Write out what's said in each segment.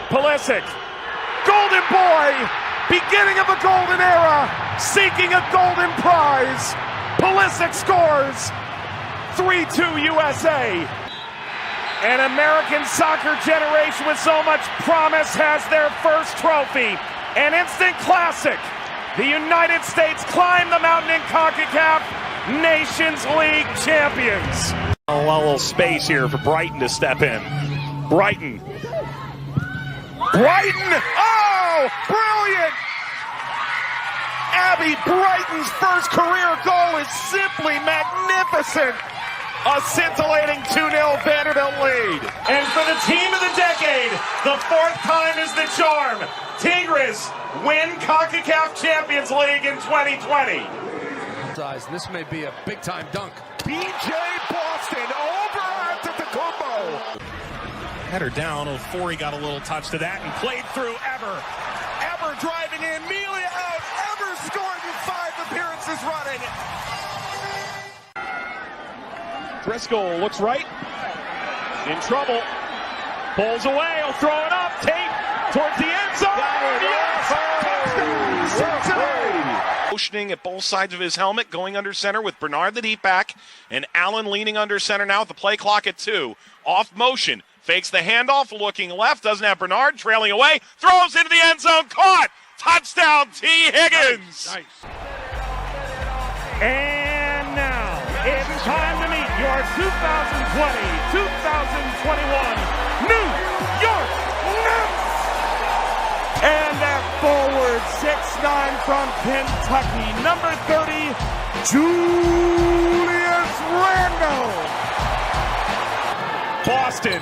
Pulisic, golden boy, beginning of a golden era, seeking a golden prize. Pulisic scores, 3-2 USA. An American soccer generation with so much promise has their first trophy. An instant classic. The United States climb the mountain in CONCACAF Nations League champions. A little space here for Brighton to step in. Brighton. Oh, brilliant! Abby Brighton's first career goal is simply magnificent. A scintillating 2-0 Vanderbilt lead. And for the team of the decade, the fourth time is the charm. Tigres win CONCACAF Champions League in 2020. This may be a big-time dunk. B.J. Boston over Antetokounmpo. Header down. Ofori got a little touch to that and played through Ever. Ever driving in, Melia out. Ever scored in 5 appearances running. Driscoll looks right. In trouble. Pulls away. He'll throw it up. Tate towards the end zone. Yes! Touchdown! Motioning at both sides of his helmet, going under center with Bernard the deep back, and Allen leaning under center now with the play clock at 2. Off motion. Fakes the handoff, looking left. Doesn't have Bernard. Trailing away. Throws into the end zone. Caught. Touchdown, T. Higgins. Nice. And now it's time to meet your 2020-2021 New York Knicks. And at forward 6'9" from Kentucky, number 30, Julius Randle. Boston.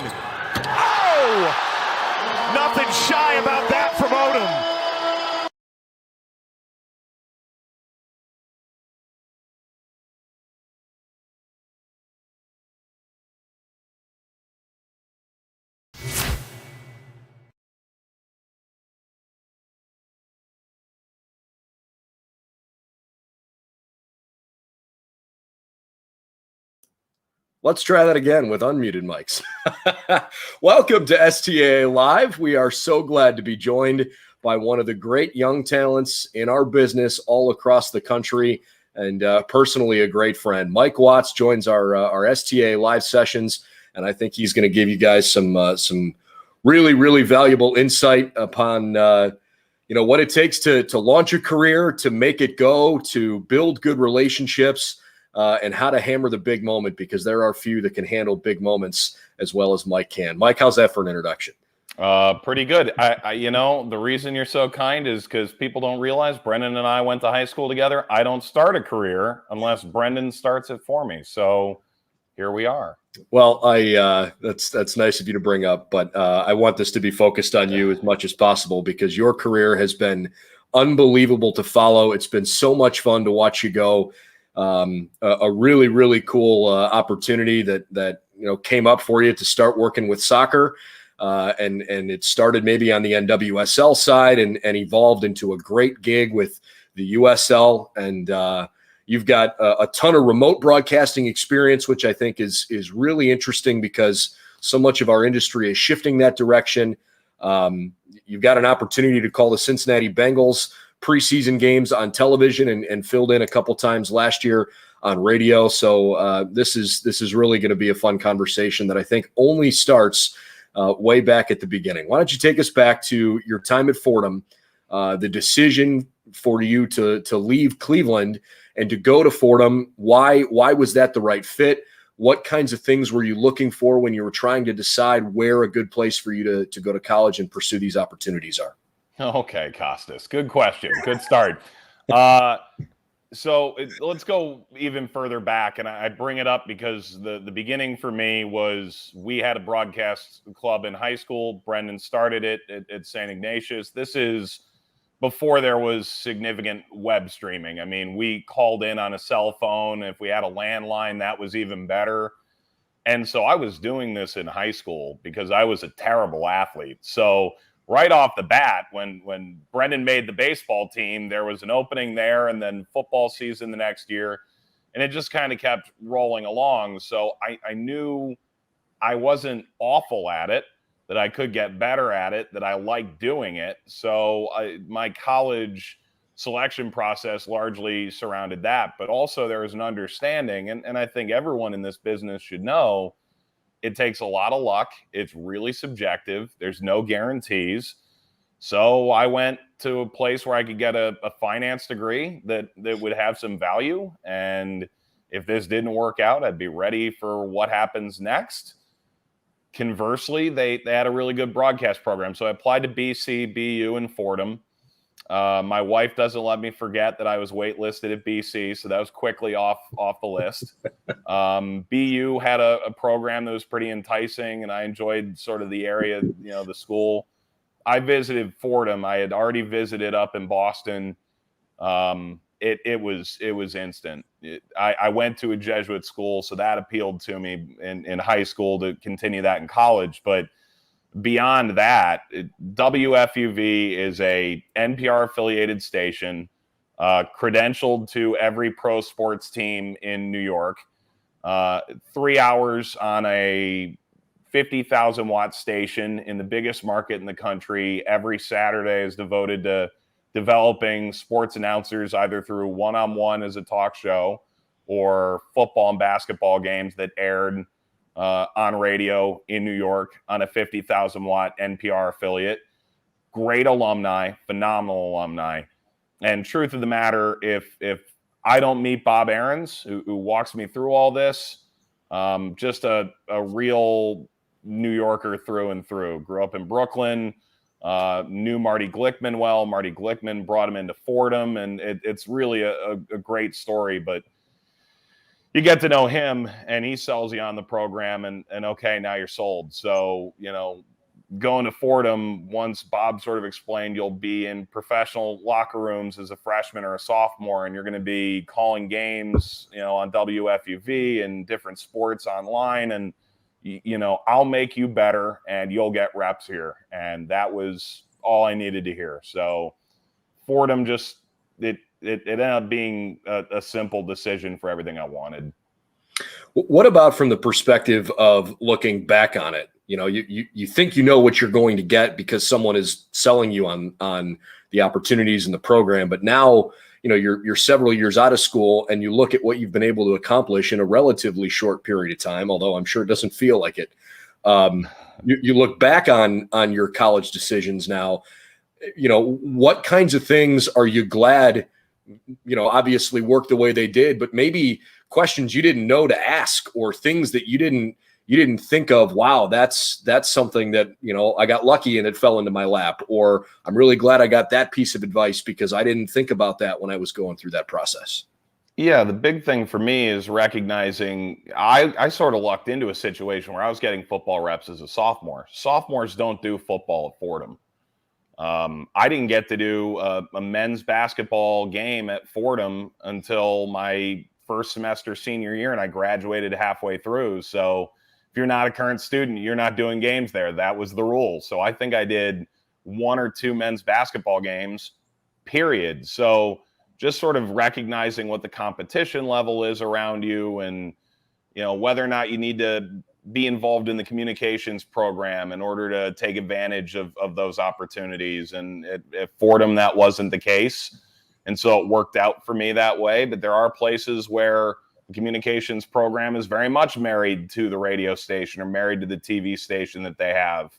Oh! Nothing shy about that from Odom. Let's try that again with unmuted mics. Welcome to STAA Live. We are so glad to be joined by one of the great young talents in our business all across the country, and personally a great friend. Mike Watts joins our STAA Live sessions, and I think he's going to give you guys some really, really valuable insight upon what it takes to launch a career, to make it go, to build good relationships, and how to hammer the big moment, because there are few that can handle big moments as well as Mike can. Mike, how's that for an introduction? Pretty good. The reason you're so kind is because people don't realize Brendan and I went to high school together. I don't start a career unless Brendan starts it for me. So here we are. Well, that's nice of you to bring up, but I want this to be focused on you as much as possible, because your career has been unbelievable to follow. It's been so much fun to watch you go. A really, really cool opportunity that came up for you to start working with soccer, and it started maybe on the NWSL side and evolved into a great gig with the USL, and you've got a ton of remote broadcasting experience, which I think is really interesting because so much of our industry is shifting that direction. You've got an opportunity to call the Cincinnati Bengals preseason games on television and filled in a couple times last year on radio. So this is really going to be a fun conversation that I think only starts way back at the beginning. Why don't you take us back to your time at Fordham, the decision for you to leave Cleveland and to go to Fordham? Why was that the right fit? What kinds of things were you looking for when you were trying to decide where a good place for you to go to college and pursue these opportunities are? Okay, Costas. Good question. Good start. So let's go even further back, and I bring it up because the beginning for me was we had a broadcast club in high school. Brendan started it at St. Ignatius. This is before there was significant web streaming. I mean, we called in on a cell phone. If we had a landline, that was even better. And so I was doing this in high school because I was a terrible athlete. So right off the bat, when Brendan made the baseball team, there was an opening there, and then football season the next year, and it just kind of kept rolling along. So I knew I wasn't awful at it, that I could get better at it, that I like doing it. So my college selection process largely surrounded that. But also there was an understanding, and I think everyone in this business should know, it takes a lot of luck. It's really subjective. There's no guarantees. So I went to a place where I could get a finance degree that would have some value. And if this didn't work out, I'd be ready for what happens next. Conversely, they had a really good broadcast program. So I applied to BC, BU, and Fordham. My wife doesn't let me forget that I was waitlisted at BC, so that was quickly off the list. BU had a program that was pretty enticing, and I enjoyed sort of the area, the school. I visited Fordham. I had already visited up in Boston. It was instant. I went to a Jesuit school, so that appealed to me in high school to continue that in college. But beyond that, WFUV is a NPR affiliated station, credentialed to every pro sports team in New York. 3 hours on a 50,000 watt station in the biggest market in the country. Every Saturday is devoted to developing sports announcers, either through one-on-one as a talk show or football and basketball games that aired on radio in New York on a 50,000 watt NPR affiliate. Great alumni, phenomenal alumni. And truth of the matter, if I don't meet Bob Aarons, who walks me through all this, just a real New Yorker through and through. Grew up in Brooklyn, knew Marty Glickman well. Marty Glickman brought him into Fordham, and it's really a great story. But you get to know him, and he sells you on the program, and okay, now you're sold. So, going to Fordham, once Bob sort of explained you'll be in professional locker rooms as a freshman or a sophomore, and you're going to be calling games, on WFUV and different sports online, and I'll make you better and you'll get reps here. And that was all I needed to hear. So Fordham just, it ended up being a simple decision for everything I wanted. What about from the perspective of looking back on it? You think you know what you're going to get because someone is selling you on the opportunities in the program, but now you're several years out of school and you look at what you've been able to accomplish in a relatively short period of time, although I'm sure it doesn't feel like it. You look back on your college decisions now, what kinds of things are you glad, obviously worked the way they did, but maybe questions you didn't know to ask or things that you didn't think of. Wow, that's something that, I got lucky and it fell into my lap, or I'm really glad I got that piece of advice because I didn't think about that when I was going through that process. Yeah, the big thing for me is recognizing I sort of lucked into a situation where I was getting football reps as a sophomore. Sophomores don't do football at Fordham. I didn't get to do a men's basketball game at Fordham until my first semester senior year, and I graduated halfway through. So if you're not a current student, you're not doing games there. That was the rule. So I think I did 1 or 2 men's basketball games, period. So just sort of recognizing what the competition level is around you, and whether or not you need to be involved in the communications program in order to take advantage of those opportunities. And at Fordham, that wasn't the case. And so it worked out for me that way. But there are places where the communications program is very much married to the radio station or married to the TV station that they have.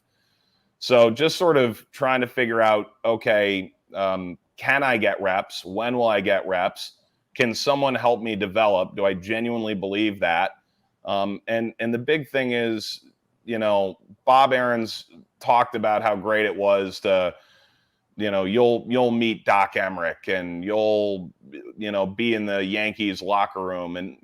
So just sort of trying to figure out, okay, can I get reps? When will I get reps? Can someone help me develop? Do I genuinely believe that? And the big thing is, Bob Aarons talked about how great it was to, you'll meet Doc Emmerich and you'll, be in the Yankees locker room. And,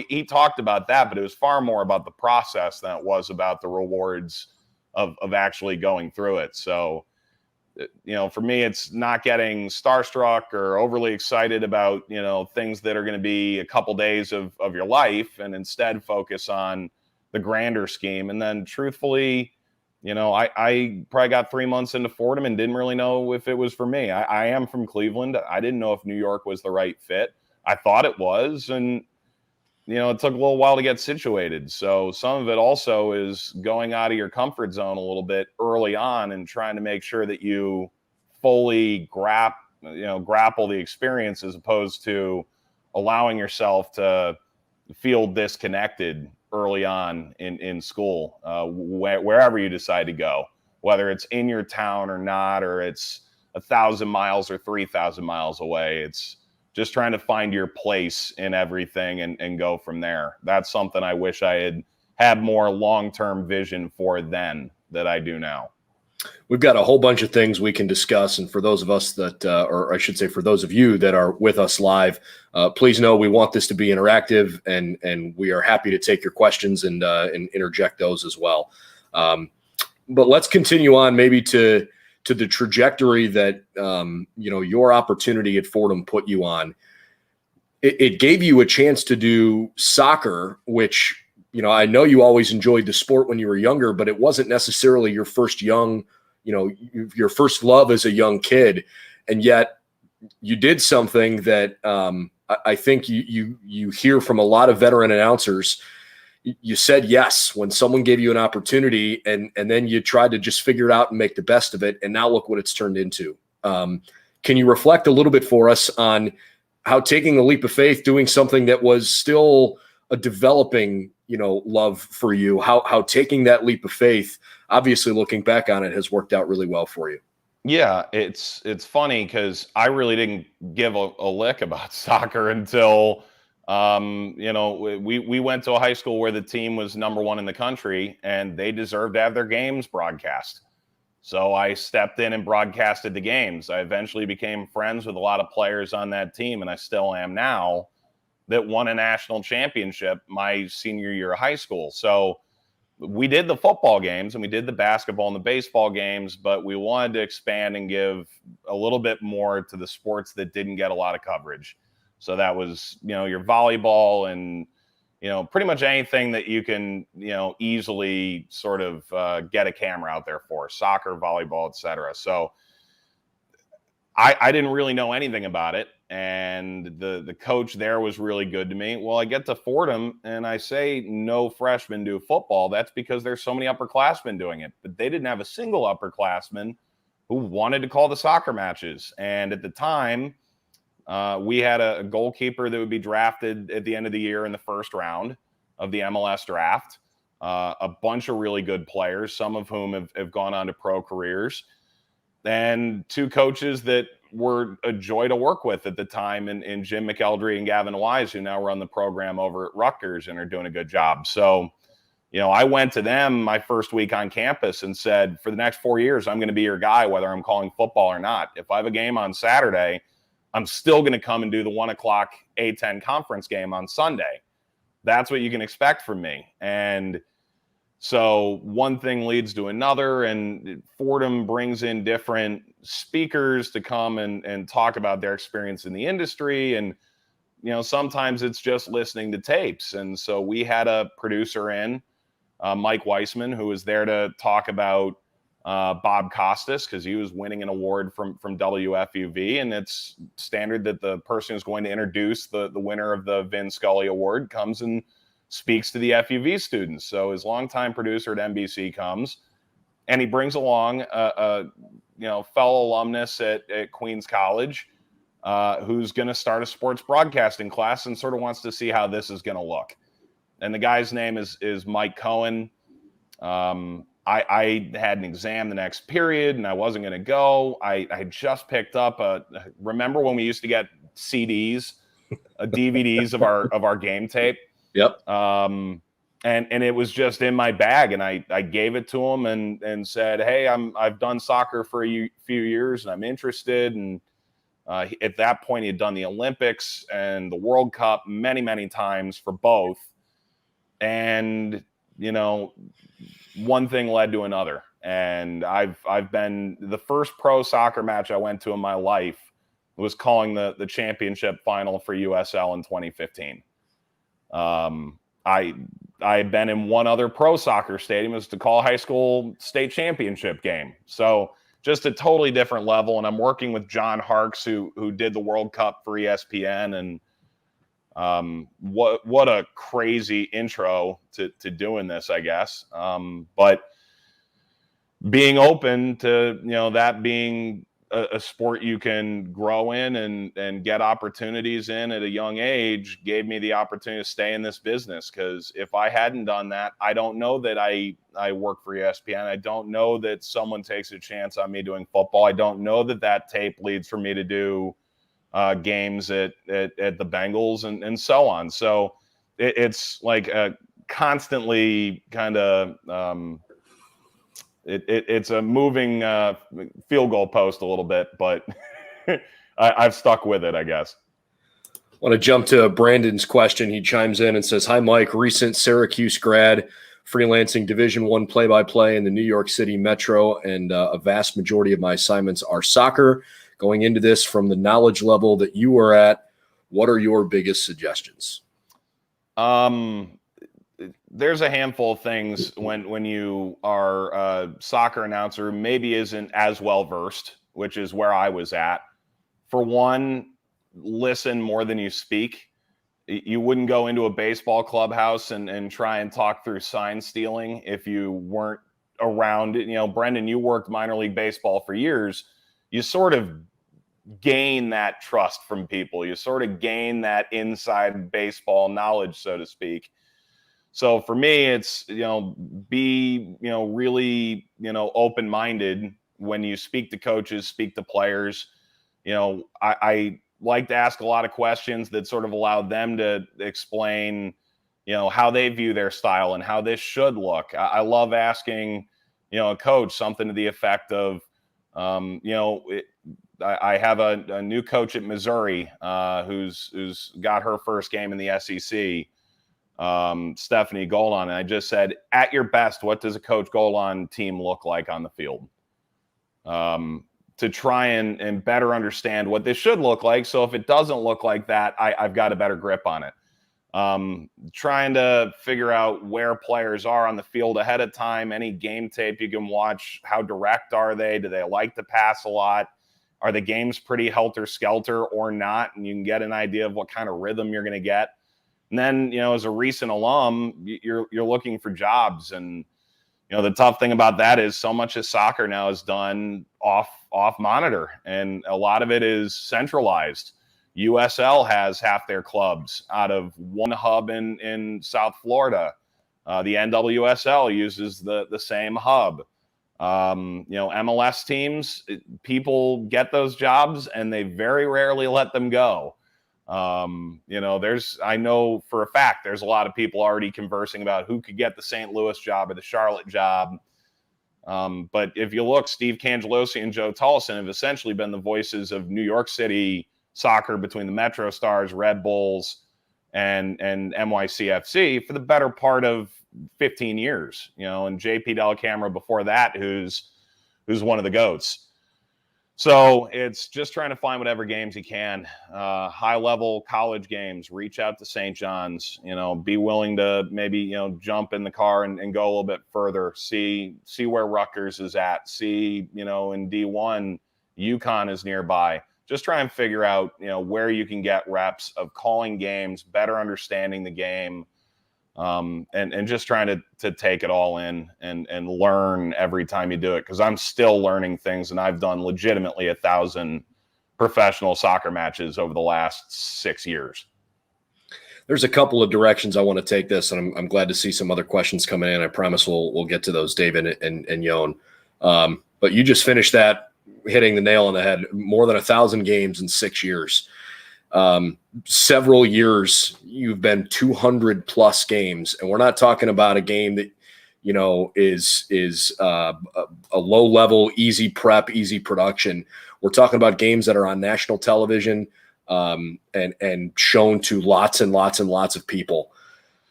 he talked about that, but it was far more about the process than it was about the rewards of actually going through it. So, for me, it's not getting starstruck or overly excited about, things that are going to be a couple days of your life, and instead focus on the grander scheme. And then truthfully, I probably got 3 months into Fordham and didn't really know if it was for me. I am from Cleveland. I didn't know if New York was the right fit. I thought it was. And it took a little while to get situated. So some of it also is going out of your comfort zone a little bit early on and trying to make sure that you fully grapple the experience, as opposed to allowing yourself to feel disconnected early on in school, wherever you decide to go, whether it's in your town or not, or it's 1,000 miles or 3,000 miles away. It's just trying to find your place in everything and go from there. That's something I wish I had more long-term vision for then that I do now. We've got a whole bunch of things we can discuss. And for those of us that, or I should say for those of you that are with us live, please know we want this to be interactive, and we are happy to take your questions and interject those as well. But let's continue on maybe to the trajectory that, your opportunity at Fordham put you on. It gave you a chance to do soccer, which, I know you always enjoyed the sport when you were younger, but it wasn't necessarily your first your first love as a young kid. And yet you did something that I think you hear from a lot of veteran announcers. You said yes when someone gave you an opportunity, and then you tried to just figure it out and make the best of it. And now look what it's turned into. Can you reflect a little bit for us on how taking a leap of faith, doing something that was still a developing, love for you, how taking that leap of faith, obviously looking back on it, has worked out really well for you? Yeah, it's funny because I really didn't give a lick about soccer until, we went to a high school where the team was number one in the country and they deserved to have their games broadcast. So I stepped in and broadcasted the games. I eventually became friends with a lot of players on that team, and I still am now, that won a national championship my senior year of high school. So we did the football games and we did the basketball and the baseball games, but we wanted to expand and give a little bit more to the sports that didn't get a lot of coverage. So that was, your volleyball and, pretty much anything that you can, easily sort of get a camera out there for: soccer, volleyball, etc. So I didn't really know anything about it. And the coach there was really good to me. Well, I get to Fordham and I say no freshmen do football. That's because there's so many upperclassmen doing it. But they didn't have a single upperclassman who wanted to call the soccer matches. And at the time, we had a goalkeeper that would be drafted at the end of the year in the first round of the MLS draft. A bunch of really good players, some of whom have gone on to pro careers. And two coaches that were a joy to work with at the time, in Jim McElderry and Gavin Wise, who now run the program over at Rutgers and are doing a good job. So, I went to them my first week on campus and said, for the next 4 years, I'm going to be your guy, whether I'm calling football or not. If I have a game on Saturday, I'm still going to come and do the 1 o'clock A-10 conference game on Sunday. That's what you can expect from me. And so one thing leads to another, and Fordham brings in different speakers to come and talk about their experience in the industry. And, sometimes it's just listening to tapes. And so we had a producer in, Mike Weissman, who was there to talk about Bob Costas, because he was winning an award from WFUV. And it's standard that the person who's going to introduce the winner of the Vin Scully Award comes and speaks to the FUV students. So his longtime producer at NBC comes, and he brings along a fellow alumnus at Queens College, who's going to start a sports broadcasting class and sort of wants to see how this is going to look. And the guy's name is Mike Cohen. I had an exam the next period and I wasn't going to go. I just picked up remember when we used to get CDs, DVDs of our game tape? Yep. And it was just in my bag, and I gave it to him and said, hey, I've done soccer for a few years and I'm interested. And at that point he had done the Olympics and the World Cup many, many times for both. And, one thing led to another. And I've been, the first pro soccer match I went to in my life was calling the championship final for USL in 2015. I had been in one other pro soccer stadium, was to call a high school state championship game. So just a totally different level. And I'm working with John Harkes, who did the World Cup for ESPN. And What a crazy intro to doing this, I guess. But being open to, that being a sport you can grow in and get opportunities in at a young age gave me the opportunity to stay in this business. Because if I hadn't done that, I don't know that I work for ESPN. I don't know that someone takes a chance on me doing football. I don't know that tape leads for me to do games at the Bengals and so on. So it's like a constantly kind of it's a moving field goal post a little bit, but I've stuck with it, I guess. I want to jump to Brandon's question. He chimes in and says, "Hi, Mike. Recent Syracuse grad, freelancing Division I play-by-play in the New York City Metro, and a vast majority of my assignments are soccer. Going into this from the knowledge level that you are at, what are your biggest suggestions?" There's a handful of things when you are a soccer announcer maybe isn't as well versed, which is where I was at. For one, listen more than you speak. You wouldn't go into a baseball clubhouse and try and talk through sign stealing if you weren't around. Brendan, you worked minor league baseball for years. You sort of gain that trust from people. You sort of gain that inside baseball knowledge, so to speak. So for me, it's, be, really, open-minded when you speak to coaches, speak to players. I like to ask a lot of questions that sort of allow them to explain, how they view their style and how this should look. I love asking, a coach something to the effect of, I have a new coach at Missouri who's got her first game in the SEC. Stephanie Golan, and I just said, at your best, what does a Coach Golan team look like on the field? To try and better understand what this should look like. So if it doesn't look like that, I've got a better grip on it. Trying to figure out where players are on the field ahead of time, any game tape you can watch, how direct are they? Do they like to pass a lot? Are the games pretty helter-skelter or not? And you can get an idea of what kind of rhythm you're going to get. And then, as a recent alum, you're looking for jobs. And, the tough thing about that is so much of soccer now is done off monitor. And a lot of it is centralized. USL has half their clubs out of one hub in South Florida. The NWSL uses the same hub. MLS teams, people get those jobs and they very rarely let them go. I know for a fact there's a lot of people already conversing about who could get the St. Louis job or the Charlotte job. But if you look, Steve Cangelosi and Joe Tullison have essentially been the voices of New York City soccer between the Metro Stars, Red Bulls, and NYCFC for the better part of 15 years, and JP Dellacamera before that, who's one of the GOATs. So it's just trying to find whatever games you can, high-level college games, reach out to St. John's, be willing to maybe, jump in the car and go a little bit further, see where Rutgers is at, see, in D1, UConn is nearby. Just try and figure out, where you can get reps of calling games, better understanding the game, and just trying to take it all in and learn every time you do it. Because I'm still learning things, and I've done legitimately 1,000 professional soccer matches over the last 6 years. There's a couple of directions I want to take this, and I'm glad to see some other questions coming in. I promise we'll get to those, David and Yon. But you just finished that, hitting the nail on the head. More than 1,000 games in 6 years. Several years you've been 200 plus games, and we're not talking about a game that is a low level, easy prep, easy production. We're talking about games that are on national television and shown to lots and lots and lots of people.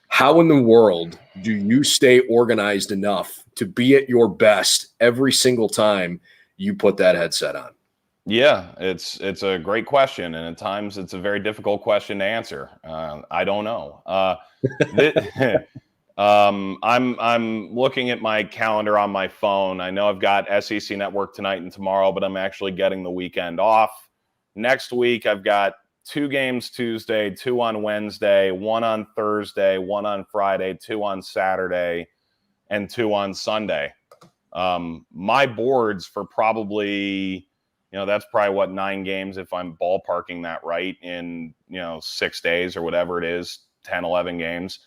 How in the world do you stay organized enough to be at your best every single time you put that headset on? Yeah, it's a great question, and at times it's a very difficult question to answer. I don't know. I'm looking at my calendar on my phone. I know I've got SEC Network tonight and tomorrow, but I'm actually getting the weekend off. Next week, I've got 2 games Tuesday, 2 on Wednesday, 1 on Thursday, 1 on Friday, 2 on Saturday, and 2 on Sunday. My boards for probably, that's probably what, 9 games if I'm ballparking that right in, 6 days or whatever it is, 10, 11 games.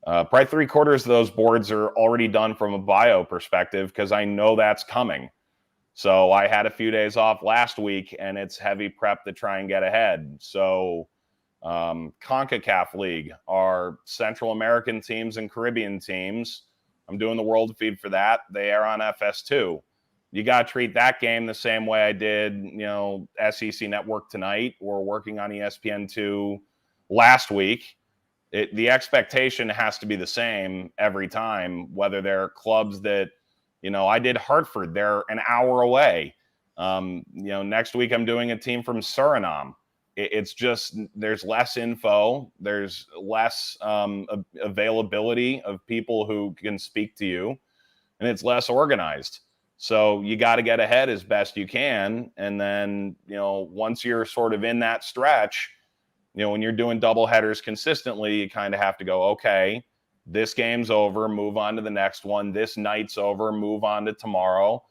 Probably 3/4 of those boards are already done from a bio perspective because I know that's coming. So I had a few days off last week, and it's heavy prep to try and get ahead. So CONCACAF League, our Central American teams and Caribbean teams, I'm doing the world feed for that. They are on FS2. You got to treat that game the same way I did, SEC Network tonight or working on ESPN2 last week. The expectation has to be the same every time, whether they're clubs that, I did Hartford. They're an hour away. Next week I'm doing a team from Suriname. It's just there's less info. There's less availability of people who can speak to you, and it's less organized. So you got to get ahead as best you can. And then, once you're sort of in that stretch, when you're doing double headers consistently, you kind of have to go, okay, this game's over, move on to the next one. This night's over, move on to tomorrow.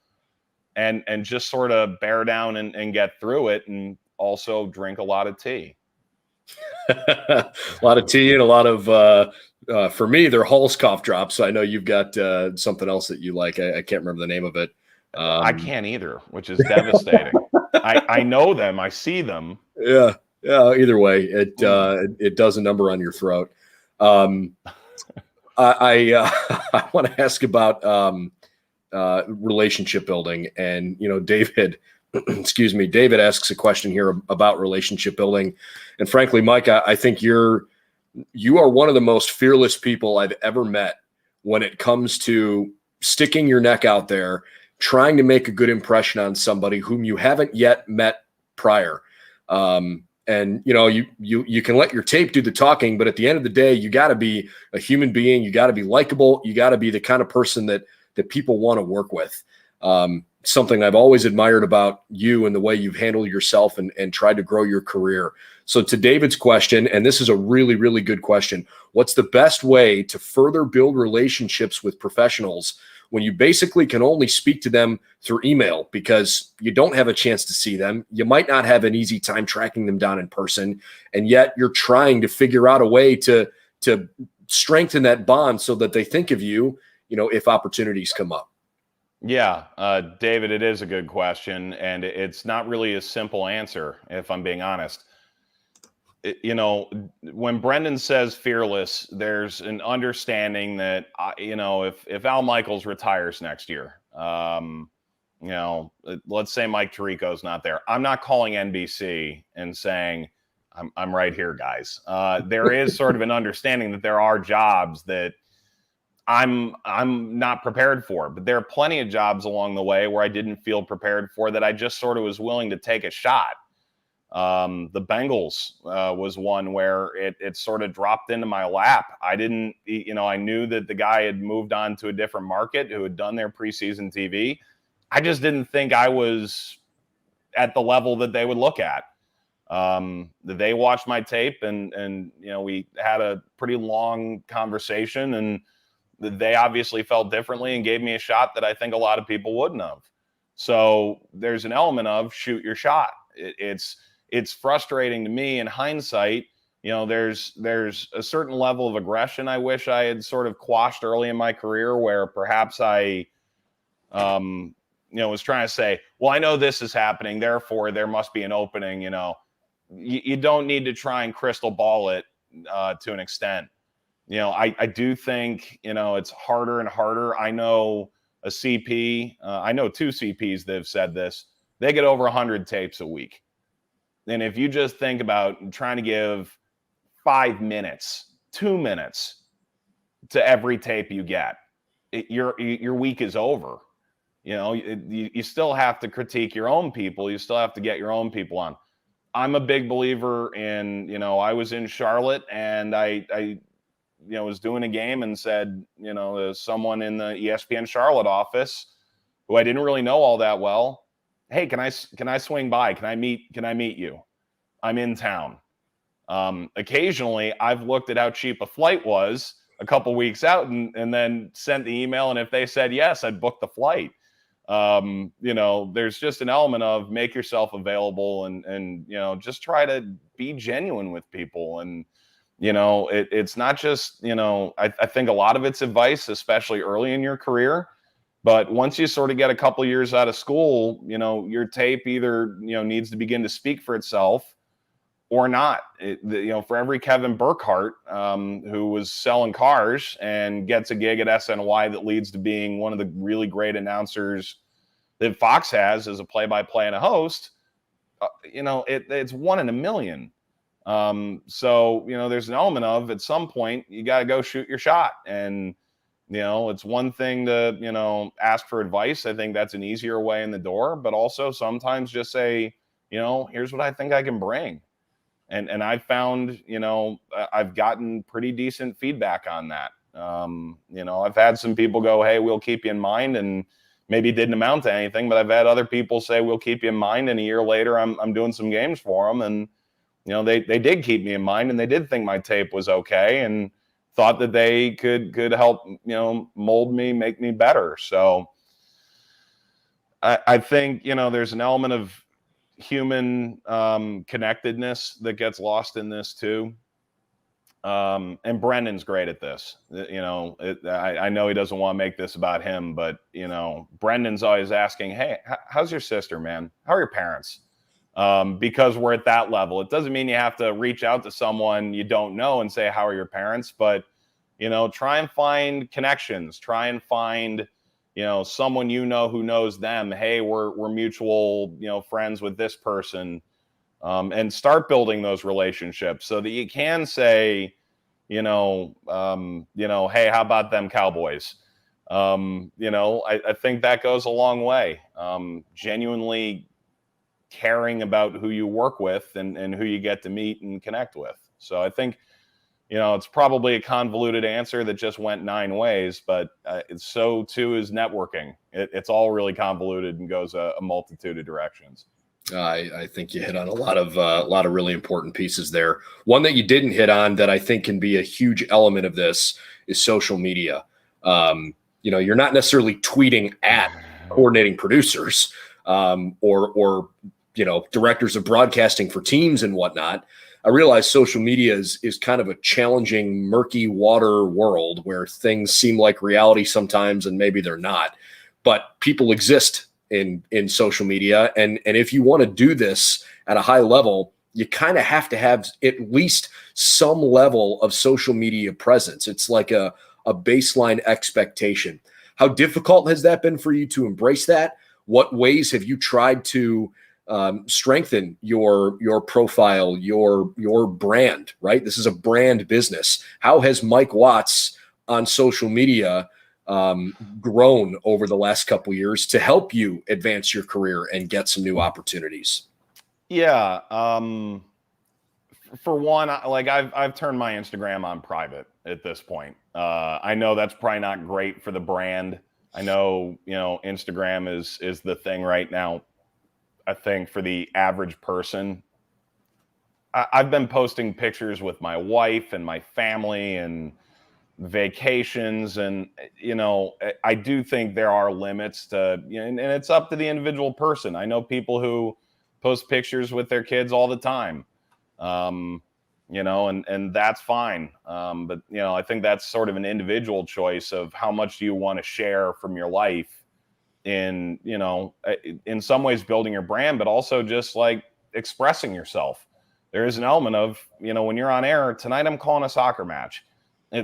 And just sort of bear down and get through it, and also drink a lot of tea. A lot of tea and a lot of, for me, they're Hall's cough drops. So I know you've got something else that you like. I can't remember the name of it. I can't either, which is devastating. I know them. I see them. Yeah. Either way, it does a number on your throat. I want to ask about relationship building, and David. David asks a question here about relationship building, and frankly, Mike, I think you are one of the most fearless people I've ever met when it comes to sticking your neck out there, trying to make a good impression on somebody whom you haven't yet met prior. And you can let your tape do the talking, but at the end of the day, you got to be a human being. You got to be likable. You got to be the kind of person that people want to work with. Something I've always admired about you and the way you've handled yourself and tried to grow your career. So to David's question, and this is a really, really good question, what's the best way to further build relationships with professionals when you basically can only speak to them through email because you don't have a chance to see them? You might not have an easy time tracking them down in person, and yet you're trying to figure out a way to strengthen that bond so that they think of you, if opportunities come up. Yeah, David, it is a good question, and it's not really a simple answer, if I'm being honest. When Brendan says fearless, there's an understanding that, if Al Michaels retires next year, let's say Mike Tirico's not there, I'm not calling NBC and saying, I'm right here, guys. There is sort of an understanding that there are jobs that I'm not prepared for, but there are plenty of jobs along the way where I didn't feel prepared for that I just sort of was willing to take a shot. The Bengals was one where it sort of dropped into my lap. I didn't, I knew that the guy had moved on to a different market who had done their preseason TV. I just didn't think I was at the level that they would look at. They watched my tape and we had a pretty long conversation, and they obviously felt differently and gave me a shot that I think a lot of people wouldn't have. So there's an element of shoot your shot. It's frustrating to me in hindsight. There's a certain level of aggression I wish I had sort of quashed early in my career, where perhaps I, was trying to say, well, I know this is happening, therefore there must be an opening. You don't need to try and crystal ball it to an extent. I do think, it's harder and harder. I know a CP, I know 2 CPs that have said this. They get over 100 tapes a week. And if you just think about trying to give 5 minutes, 2 minutes to every tape you get, your week is over. You still have to critique your own people. You still have to get your own people on. I'm a big believer in, I was in Charlotte and I was doing a game and said, someone in the ESPN Charlotte office who I didn't really know all that well, hey, can I swing by? Can I meet you? I'm in town. Occasionally, I've looked at how cheap a flight was a couple weeks out and then sent the email. And if they said yes, I'd book the flight. There's just an element of make yourself available and just try to be genuine with people. And, it's not just, I think a lot of it's advice, especially early in your career. But once you sort of get a couple years out of school, your tape either, needs to begin to speak for itself or not. For every Kevin Burkhardt who was selling cars and gets a gig at SNY that leads to being one of the really great announcers that Fox has as a play-by-play and a host, it's one in a million. So there's an element of at some point you got to go shoot your shot. And, it's one thing to, ask for advice. I think that's an easier way in the door, but also sometimes just say, here's what I think I can bring. And I've found, I've gotten pretty decent feedback on that. I've had some people go, hey, we'll keep you in mind, and maybe didn't amount to anything, but I've had other people say, we'll keep you in mind. And a year later, I'm doing some games for them. And, they did keep me in mind, and they did think my tape was okay and thought that they could help, mold me, make me better. So I think, there's an element of human connectedness that gets lost in this too. And Brendan's great at this. I know he doesn't want to make this about him, but Brendan's always asking, hey, how's your sister, man? How are your parents? Because we're at that level. It doesn't mean you have to reach out to someone you don't know and say, how are your parents? But, try and find connections, try and find, someone who knows them. Hey, we're mutual, friends with this person, and start building those relationships so that you can say, hey, how about them Cowboys? I think that goes a long way. Genuinely caring about who you work with and who you get to meet and connect with. So I think, it's probably a convoluted answer that just went 9 ways, but so too is networking. It's all really convoluted and goes a multitude of directions. I think you hit on a lot of really important pieces there. One that you didn't hit on that I think can be a huge element of this is social media. You're not necessarily tweeting at coordinating producers or directors of broadcasting for teams and whatnot. I realize social media is kind of a challenging, murky water world where things seem like reality sometimes and maybe they're not. But people exist in social media. And if you want to do this at a high level, you kind of have to have at least some level of social media presence. It's like a baseline expectation. How difficult has that been for you to embrace that? What ways have you tried to strengthen your profile, your brand, right? This is a brand business. How has Mike Watts on social media grown over the last couple of years to help you advance your career and get some new opportunities? Yeah. For one, I've turned my Instagram on private at this point. I know that's probably not great for the brand. I know, Instagram is the thing right now. I think for the average person, I've been posting pictures with my wife and my family and vacations. And, I do think there are limits to, and it's up to the individual person. I know people who post pictures with their kids all the time, and that's fine. But, I think that's sort of an individual choice of how much do you want to share from your life in some ways building your brand, but also just like expressing yourself. There is an element of, when you're on air tonight, I'm calling a soccer match. I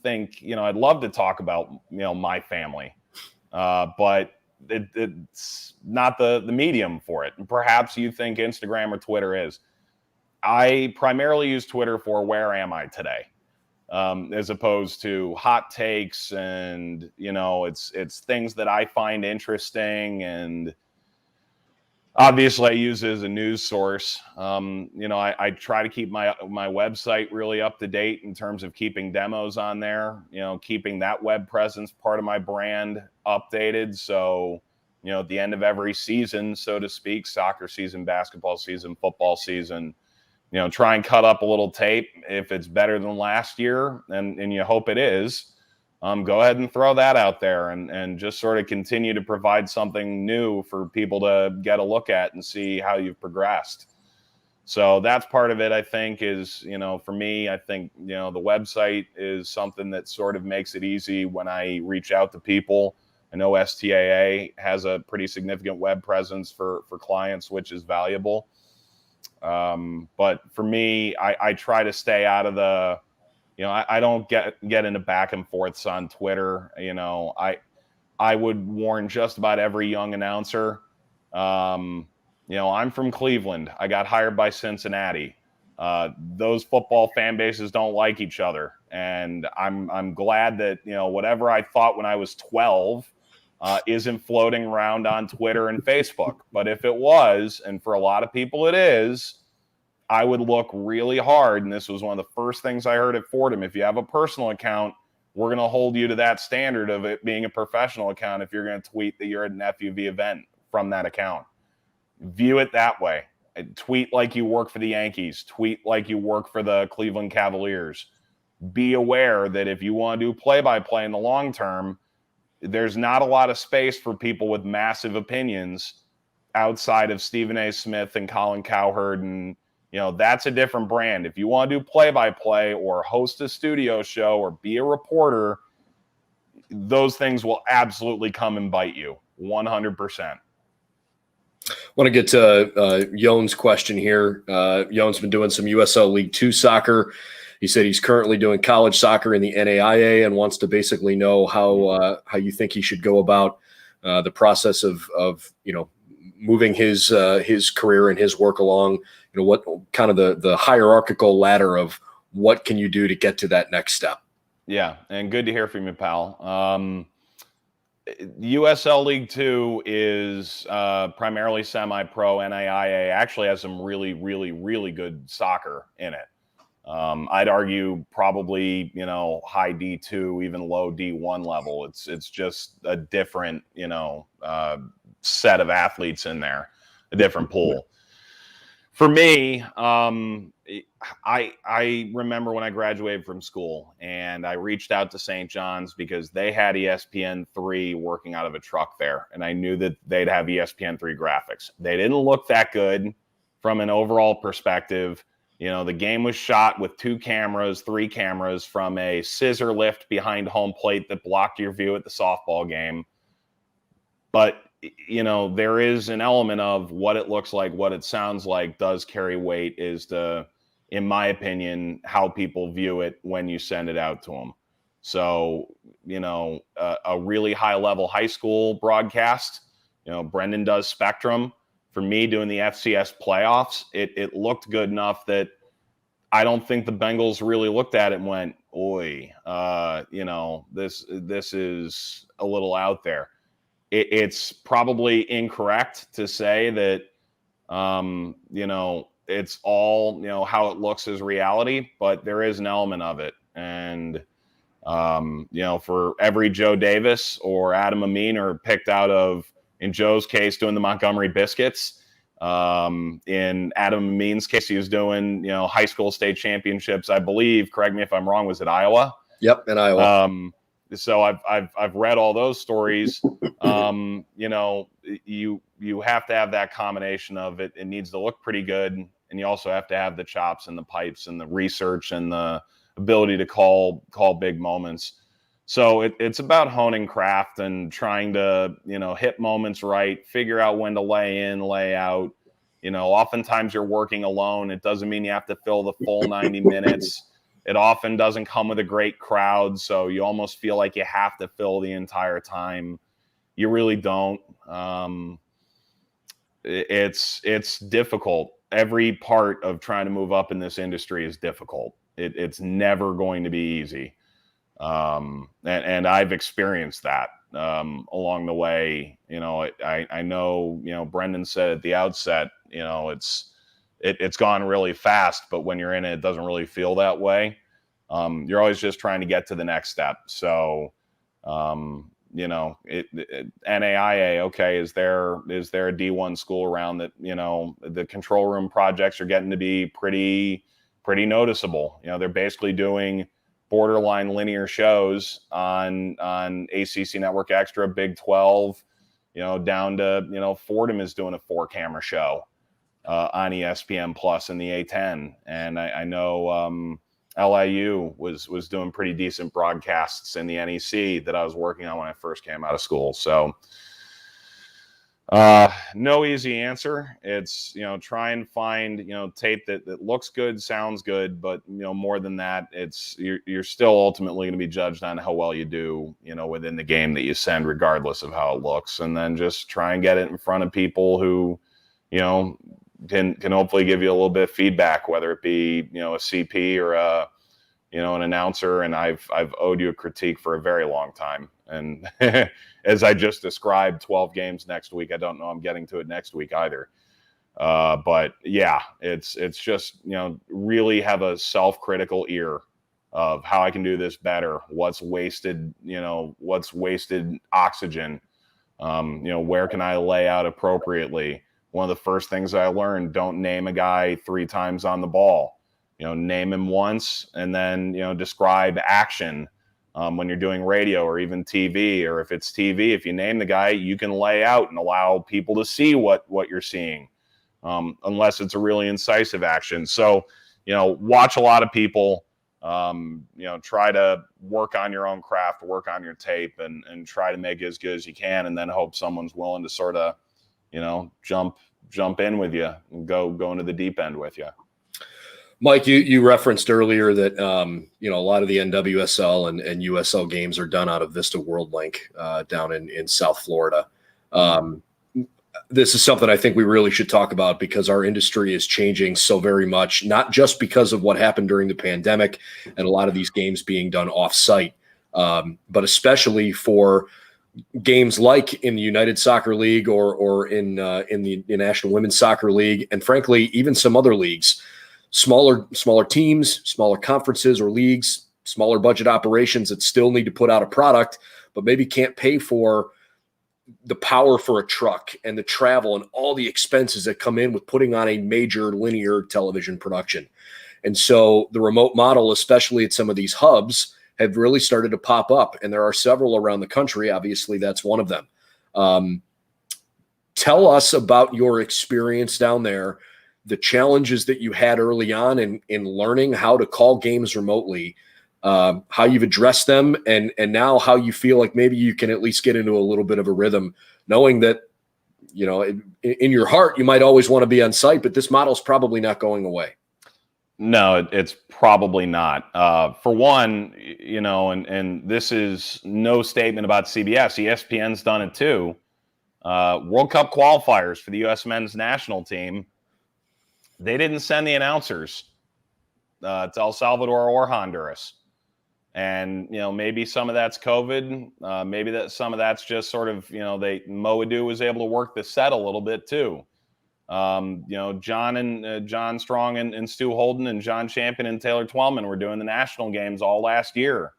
think, I'd love to talk about, my family, but it's not the medium for it. And perhaps you think Instagram or Twitter is. I primarily use Twitter for where am I today? As opposed to hot takes and, it's things that I find interesting. And obviously I use it as a news source. I try to keep my website really up to date in terms of keeping demos on there, keeping that web presence part of my brand updated. So, at the end of every season, so to speak, soccer season, basketball season, football season, try and cut up a little tape. If it's better than last year, and you hope it is, go ahead and throw that out there and just sort of continue to provide something new for people to get a look at and see how you've progressed. So that's part of it, I think, is, for me, I think, the website is something that sort of makes it easy when I reach out to people. I know STAA has a pretty significant web presence for clients, which is valuable. But for me, I try to stay out of the, I don't get into back and forths on Twitter. I would warn just about every young announcer. I'm from Cleveland. I got hired by Cincinnati. Those football fan bases don't like each other. And I'm glad that, whatever I thought when I was 12 isn't floating around on Twitter and Facebook. But if it was, and for a lot of people it is, I would look really hard. And this was one of the first things I heard at Fordham. If you have a personal account, we're going to hold you to that standard of it being a professional account if you're going to tweet that you're at an FUV event from that account. View it that way. Tweet like you work for the Yankees. Tweet like you work for the Cleveland Cavaliers. Be aware that if you want to do play-by-play in the long term, there's not a lot of space for people with massive opinions outside of Stephen A. Smith and Colin Cowherd. And, that's a different brand. If you want to do play-by-play or host a studio show or be a reporter, those things will absolutely come and bite you 100%. I want to get to Yoan's question here. Yoan's been doing some USL League 2 soccer. He said he's currently doing college soccer in the NAIA and wants to basically know how you think he should go about the process of moving his career and his work along. What kind of the hierarchical ladder of what can you do to get to that next step? Yeah, and good to hear from you, pal. USL League 2 is primarily semi-pro. NAIA actually has some really, really, really good soccer in it. I'd argue probably, high D2, even low D1 level. It's just a different, set of athletes in there, a different pool. For me, I remember when I graduated from school and I reached out to St. John's because they had ESPN3 working out of a truck there. And I knew that they'd have ESPN3 graphics. They didn't look that good from an overall perspective. The game was shot with 3 cameras from a scissor lift behind home plate that blocked your view at the softball game. But there is an element of what it looks like, what it sounds like does carry weight is in my opinion, how people view it when you send it out to them. So, a really high level high school broadcast, Brendan does Spectrum. For me, doing the FCS playoffs, it looked good enough that I don't think the Bengals really looked at it and went, "Oi, this is a little out there." It's probably incorrect to say that, it's all, how it looks is reality, but there is an element of it. And, for every Joe Davis or Adam Amin are picked out of, in Joe's case, doing the Montgomery Biscuits. In Adam Amin's case, he was doing, high school state championships, I believe, correct me if I'm wrong, was it Iowa? Yep, in Iowa. So I've read all those stories. You have to have that combination of it. It needs to look pretty good, and you also have to have the chops and the pipes and the research and the ability to call big moments. So it's about honing craft and trying to hit moments right, figure out when to lay in, lay out. Oftentimes you're working alone. It doesn't mean you have to fill the full 90 minutes. It often doesn't come with a great crowd, so you almost feel like you have to fill the entire time. You really don't. It's difficult. Every part of trying to move up in this industry is difficult. It's never going to be easy. And I've experienced that along the way. I know, Brendan said at the outset, it's gone really fast, but when you're in it, it doesn't really feel that way. You're always just trying to get to the next step. So, NAIA, okay, is there a D1 school around that? The control room projects are getting to be pretty noticeable. They're basically doing borderline linear shows on ACC Network Extra, Big 12, down to, Fordham is doing a 4-camera show on ESPN Plus in the A10. And I know LIU was doing pretty decent broadcasts in the NEC that I was working on when I first came out of school. So no easy answer. It's, try and find, tape that looks good, sounds good, but, more than that, it's, you're still ultimately going to be judged on how well you do, within the game that you send, regardless of how it looks. And then just try and get it in front of people who, can hopefully give you a little bit of feedback, whether it be, a CP or an announcer. And I've owed you a critique for a very long time. And as I just described, 12 games next week. I don't know I'm getting to it next week either. But yeah, it's just, really have a self-critical ear of how I can do this better. What's wasted oxygen? Where can I lay out appropriately? One of the first things I learned, don't name a guy 3 times on the ball. Name him once and then, describe action. When you're doing radio or even TV, or if it's TV, if you name the guy, you can lay out and allow people to see what you're seeing, unless it's a really incisive action. So, watch a lot of people, try to work on your own craft, work on your tape, and try to make it as good as you can, and then hope someone's willing to sort of, jump in with you and go into the deep end with you. Mike, you referenced earlier that a lot of the NWSL and USL games are done out of Vista World Link down in South Florida. This is something I think we really should talk about because our industry is changing so very much, not just because of what happened during the pandemic and a lot of these games being done off-site, but especially for games like in the United Soccer League or in the National Women's Soccer League, and frankly, even some other leagues. Smaller teams, smaller conferences or leagues, smaller budget operations that still need to put out a product, but maybe can't pay for the power for a truck and the travel and all the expenses that come in with putting on a major linear television production. And so the remote model, especially at some of these hubs, have really started to pop up. And there are several around the country. Obviously, that's one of them. Tell us about your experience down there, the challenges that you had early on in learning how to call games remotely, how you've addressed them, and now how you feel like maybe you can at least get into a little bit of a rhythm, knowing that, in your heart, you might always want to be on site, but this model's probably not going away. No, it's probably not. For one, and this is no statement about CBS. ESPN's done it too. World Cup qualifiers for the U.S. men's national team, they didn't send the announcers to El Salvador or Honduras. And, maybe some of that's COVID. Maybe some of that's just sort of, Moadu was able to work the set a little bit too. John Strong and Stu Holden and John Champion and Taylor Twellman were doing the national games all last year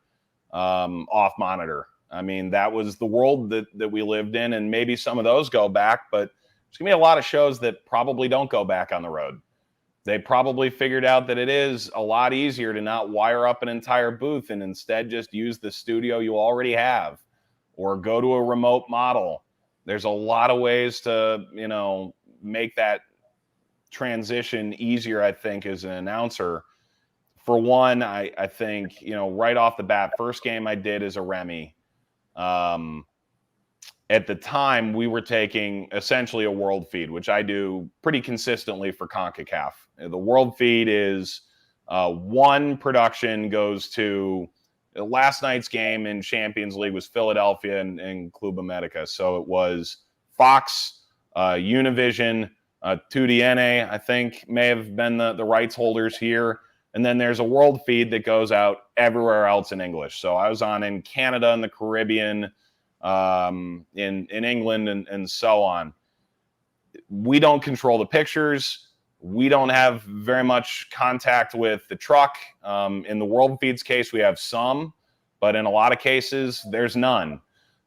off monitor. I mean, that was the world that we lived in, and maybe some of those go back, but there's going to be a lot of shows that probably don't go back on the road. They probably figured out that it is a lot easier to not wire up an entire booth and instead just use the studio you already have or go to a remote model. There's a lot of ways to, make that transition easier, I think, as an announcer. For one, I think, right off the bat, first game I did as a Remy. At the time, we were taking essentially a world feed, which I do pretty consistently for CONCACAF. The world feed is one production goes to last night's game in Champions League was Philadelphia and Club America. So it was Fox, Univision, 2DNA, I think, may have been the rights holders here. And then there's a world feed that goes out everywhere else in English. So I was on in Canada and the Caribbean, in England and so on. We don't control the pictures. We don't have very much contact with the truck. In the world feeds case, we have some, but in a lot of cases, there's none.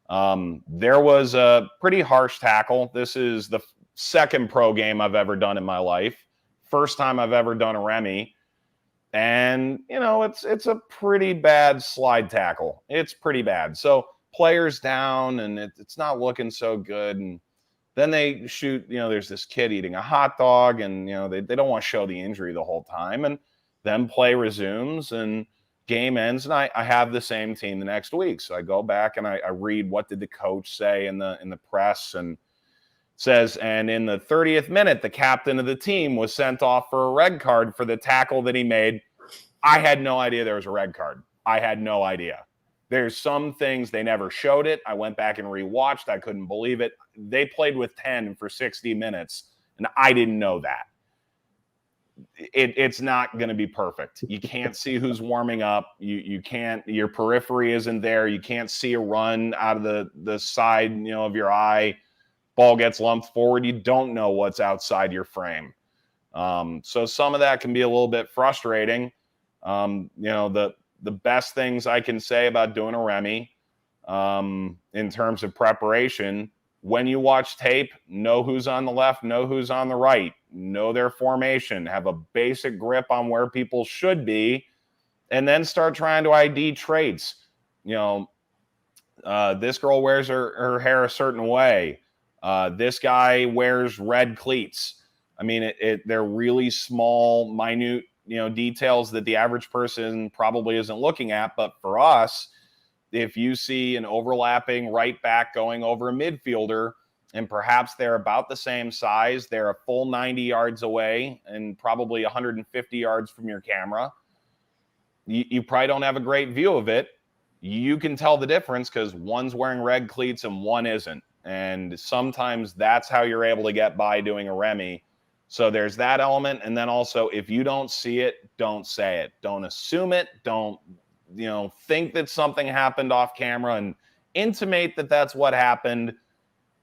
There was a pretty harsh tackle. This is the second pro game I've ever done in my life. First time I've ever done a Remy. And, it's a pretty bad slide tackle. It's pretty bad. So players down and it's not looking so good. And then they shoot, there's this kid eating a hot dog and, they don't want to show the injury the whole time. And then play resumes and game ends. And I have the same team the next week. So I go back and I read what did the coach say in the press, and says, and in the 30th minute, the captain of the team was sent off for a red card for the tackle that he made. I had no idea there was a red card. I had no idea. There's some things they never showed it. I went back and rewatched. I couldn't believe it. They played with 10 for 60 minutes, and I didn't know that. It's not going to be perfect. You can't see who's warming up. You can't, your periphery isn't there. You can't see a run out of the side, of your eye. Ball gets lumped forward. You don't know what's outside your frame. So some of that can be a little bit frustrating. The best things I can say about doing a Remy in terms of preparation, when you watch tape, know who's on the left, know who's on the right, know their formation, have a basic grip on where people should be, and then start trying to ID traits. This girl wears her hair a certain way. This guy wears red cleats. I mean, they're really small, minute, details that the average person probably isn't looking at. But for us, if you see an overlapping right back going over a midfielder, and perhaps they're about the same size, they're a full 90 yards away and probably 150 yards from your camera, you probably don't have a great view of it. You can tell the difference because one's wearing red cleats and one isn't. And sometimes that's how you're able to get by doing a Remy. So there's that element. And then also, if you don't see it, don't say it. Don't assume it. Don't, think that something happened off camera and intimate that that's what happened.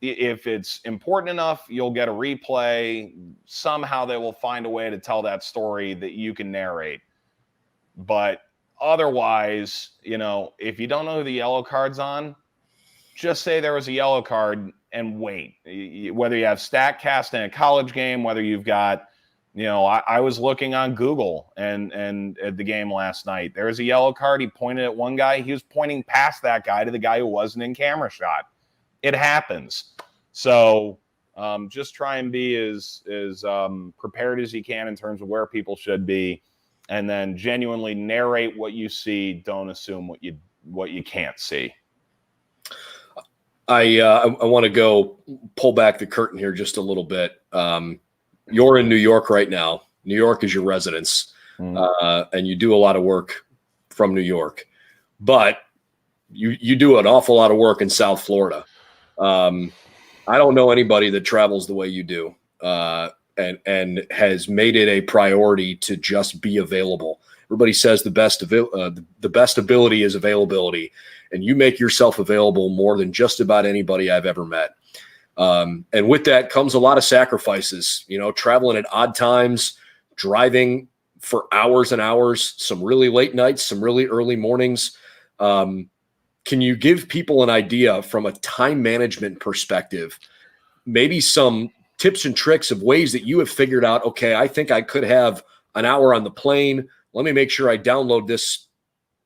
If it's important enough, you'll get a replay. Somehow they will find a way to tell that story that you can narrate. But otherwise, if you don't know who the yellow card's on, just say there was a yellow card and wait. Whether you have StatCast in a college game, whether you've got, I was looking on Google and at the game last night. There was a yellow card. He pointed at one guy. He was pointing past that guy to the guy who wasn't in camera shot. It happens. So just try and be as prepared as you can in terms of where people should be, and then genuinely narrate what you see. Don't assume what you can't see. I want to go pull back the curtain here just a little bit. You're in New York right now. New York is your residence, and you do a lot of work from New York. But you do an awful lot of work in South Florida. I don't know anybody that travels the way you do and has made it a priority to just be available. Everybody says the best ability is availability, and you make yourself available more than just about anybody I've ever met. And with that comes a lot of sacrifices, traveling at odd times, driving for hours and hours, some really late nights, some really early mornings. Can you give people an idea from a time management perspective, maybe some tips and tricks of ways that you have figured out, okay, I think I could have an hour on the plane. Let me make sure I download this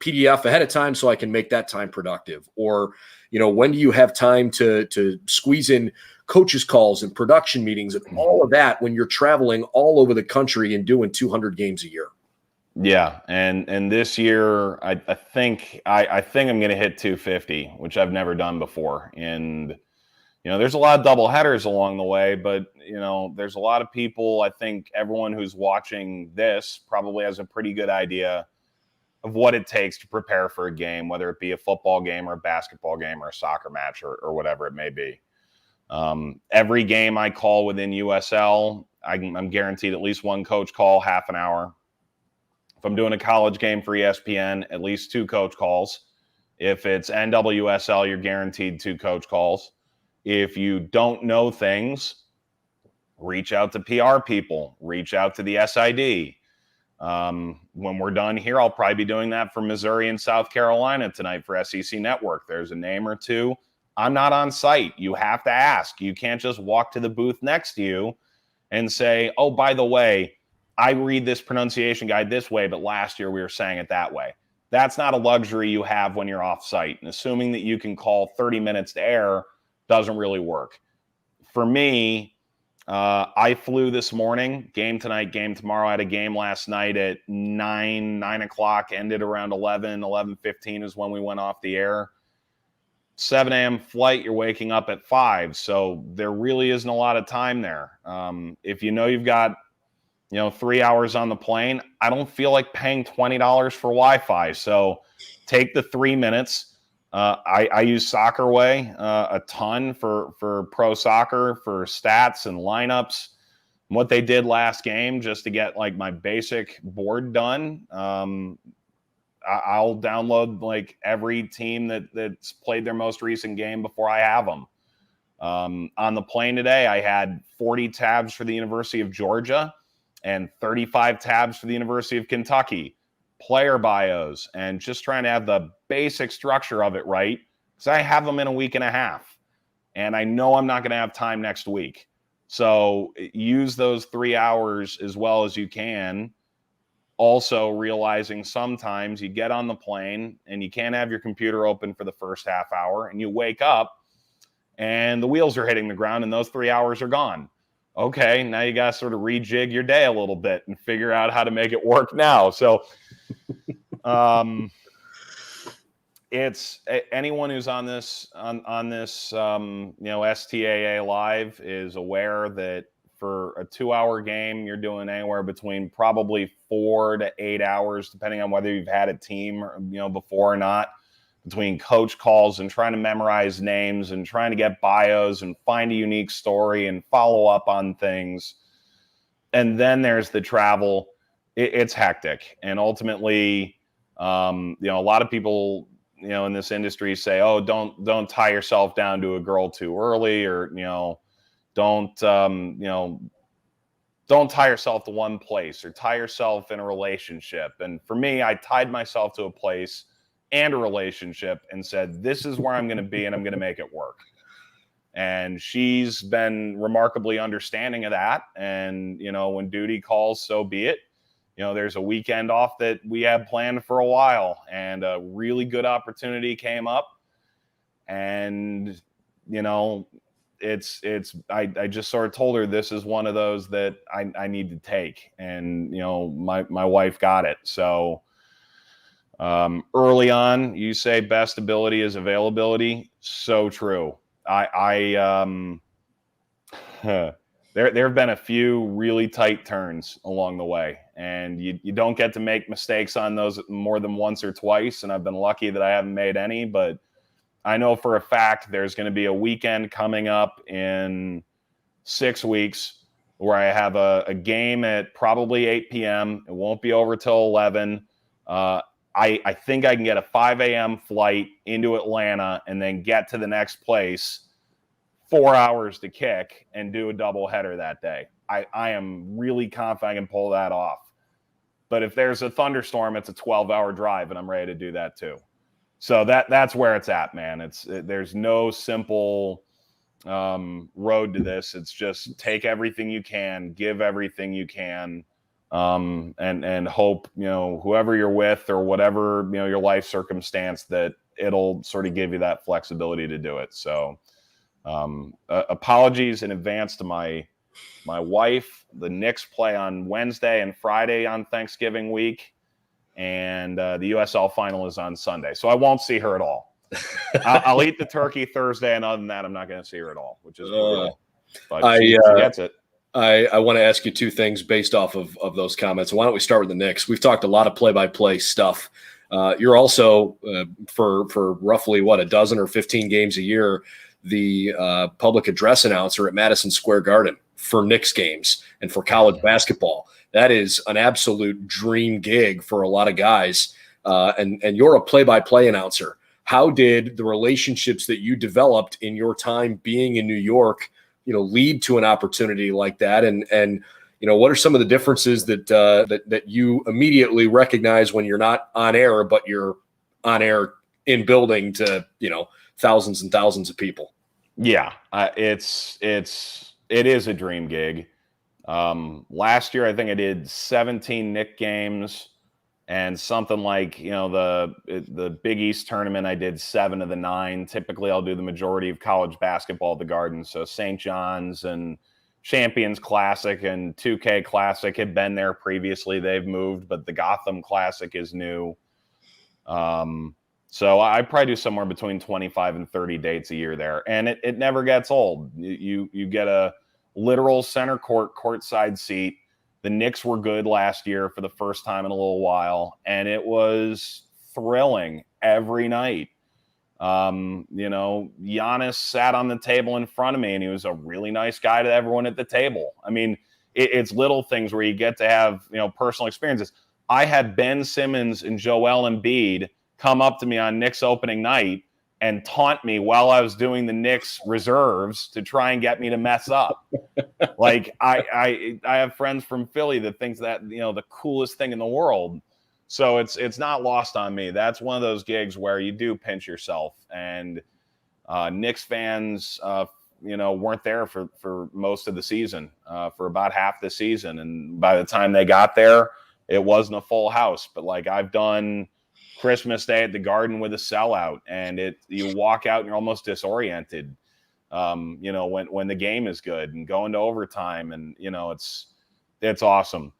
PDF ahead of time so I can make that time productive. Or, when do you have time to squeeze in coaches calls and production meetings and all of that when you're traveling all over the country and doing 200 games a year? Yeah. And this year, I think I'm going to hit 250, which I've never done before. And, there's a lot of double headers along the way, but, there's a lot of people. I think everyone who's watching this probably has a pretty good idea of what it takes to prepare for a game, whether it be a football game or a basketball game or a soccer match or whatever it may be. Every game I call within USL, I'm guaranteed at least one coach call, half an hour. If I'm doing a college game for ESPN, at least 2 coach calls. If it's NWSL, you're guaranteed 2 coach calls. If you don't know things, reach out to PR people, reach out to the SID. When we're done here, I'll probably be doing that for Missouri and South Carolina tonight for SEC Network. There's a name or two I'm not on site. You have to ask. You can't just walk to the booth next to you and say, oh, by the way, I read this pronunciation guide this way, but last year we were saying it that way. That's not a luxury you have when you're off site. And assuming that you can call 30 minutes to air doesn't really work. For me, I flew this morning, game tonight, game tomorrow. I had a game last night at 9 o'clock, ended around 11:15 is when we went off the air. 7 a.m. flight, you're waking up at 5. So there really isn't a lot of time there. If you know you've got 3 hours on the plane, I don't feel like paying $20 for Wi-Fi. So take the 3 minutes. I use Soccerway a ton for pro soccer, for stats and lineups. What they did last game just to get like my basic board done. I'll download like every team that's played their most recent game before I have them. On the plane today, I had 40 tabs for the University of Georgia and 35 tabs for the University of Kentucky, player bios, and just trying to have the basic structure of it right, because I have them in a week and a half, and I know I'm not going to have time next week. So use those 3 hours as well as you can. Also realizing sometimes you get on the plane and you can't have your computer open for the first half hour, and you wake up and the wheels are hitting the ground and those 3 hours are gone. Okay, now you got to sort of rejig your day a little bit and figure out how to make it work now. So it's anyone who's on this STAA live is aware that for a 2-hour game, you're doing anywhere between probably 4 to 8 hours, depending on whether you've had a team before or not, between coach calls and trying to memorize names and trying to get bios and find a unique story and follow up on things. And then there's the travel. It's hectic. And ultimately, a lot of people, in this industry say, oh, don't tie yourself down to a girl too early, or, don't tie yourself to one place or tie yourself in a relationship. And for me, I tied myself to a place and a relationship and said, this is where I'm going to be and I'm going to make it work. And she's been remarkably understanding of that. And, when duty calls, so be it. There's a weekend off that we had planned for a while, and a really good opportunity came up. And, I just sort of told her this is one of those that I need to take. And, my wife got it. So early on, you say best ability is availability. So true. There have been a few really tight turns along the way, and you don't get to make mistakes on those more than once or twice. And I've been lucky that I haven't made any, but I know for a fact there's going to be a weekend coming up in 6 weeks where I have a game at probably 8 p.m. It won't be over till 11. I think I can get a 5 a.m. flight into Atlanta and then get to the next place 4 hours to kick and do a doubleheader that day. I am really confident I can pull that off. But if there's a thunderstorm, it's a 12-hour drive, and I'm ready to do that too. So that's where it's at, man. There's no simple road to this. It's just take everything you can, give everything you can, and hope, whoever you're with or whatever, your life circumstance, that it'll sort of give you that flexibility to do it. So apologies in advance to my wife. The Knicks play on Wednesday and Friday on Thanksgiving week. And the USL final is on Sunday. So I won't see her at all. I'll eat the turkey Thursday, and other than that, I'm not going to see her at all, which is cool. But she gets it. I want to ask you two things based off of those comments. Why don't we start with the Knicks? We've talked a lot of play-by-play stuff. You're also, for roughly, a dozen or 15 games a year, the public address announcer at Madison Square Garden for Knicks games and for college basketball. That is an absolute dream gig for a lot of guys. And you're a play-by-play announcer. How did the relationships that you developed in your time being in New York, lead to an opportunity like that? And what are some of the differences that you immediately recognize when you're not on air, but you're on air in building to, thousands and thousands of people. Yeah, it is a dream gig. Last year, I think I did 17 Knicks games and something like, the Big East tournament, I did 7 of the 9. Typically, I'll do the majority of college basketball at the Garden. So St. John's and Champions Classic and 2K Classic had been there previously. They've moved, but the Gotham Classic is new. So I probably do somewhere between 25 and 30 dates a year there. And it never gets old. You get a literal center courtside seat. The Knicks were good last year for the first time in a little while, and it was thrilling every night. Giannis sat on the table in front of me, and he was a really nice guy to everyone at the table. I mean, it's little things where you get to have, personal experiences. I had Ben Simmons and Joel Embiid come up to me on Knicks opening night and taunt me while I was doing the Knicks reserves to try and get me to mess up. Like I have friends from Philly that thinks that, the coolest thing in the world. So it's not lost on me. That's one of those gigs where you do pinch yourself, and Knicks fans, weren't there for most of the season, for about half the season. And by the time they got there, it wasn't a full house. But like, I've done Christmas Day at the Garden with a sellout, and you walk out and you're almost disoriented. When the game is good and going to overtime, and it's awesome.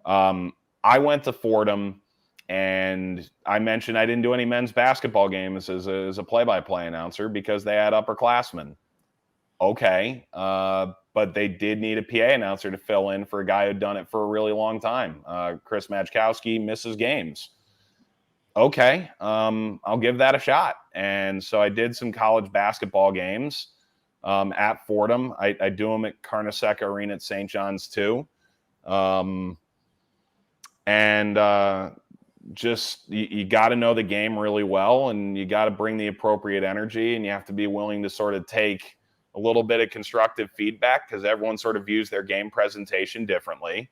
I went to Fordham, and I mentioned I didn't do any men's basketball games as a play-by-play announcer because they had upperclassmen. Okay, but they did need a PA announcer to fill in for a guy who'd done it for a really long time. Chris Majkowski misses games. Okay, I'll give that a shot. And so I did some college basketball games at Fordham. I do them at Carnesecca Arena at St. John's too. Just you got to know the game really well, and you got to bring the appropriate energy, and you have to be willing to sort of take a little bit of constructive feedback because everyone sort of views their game presentation differently.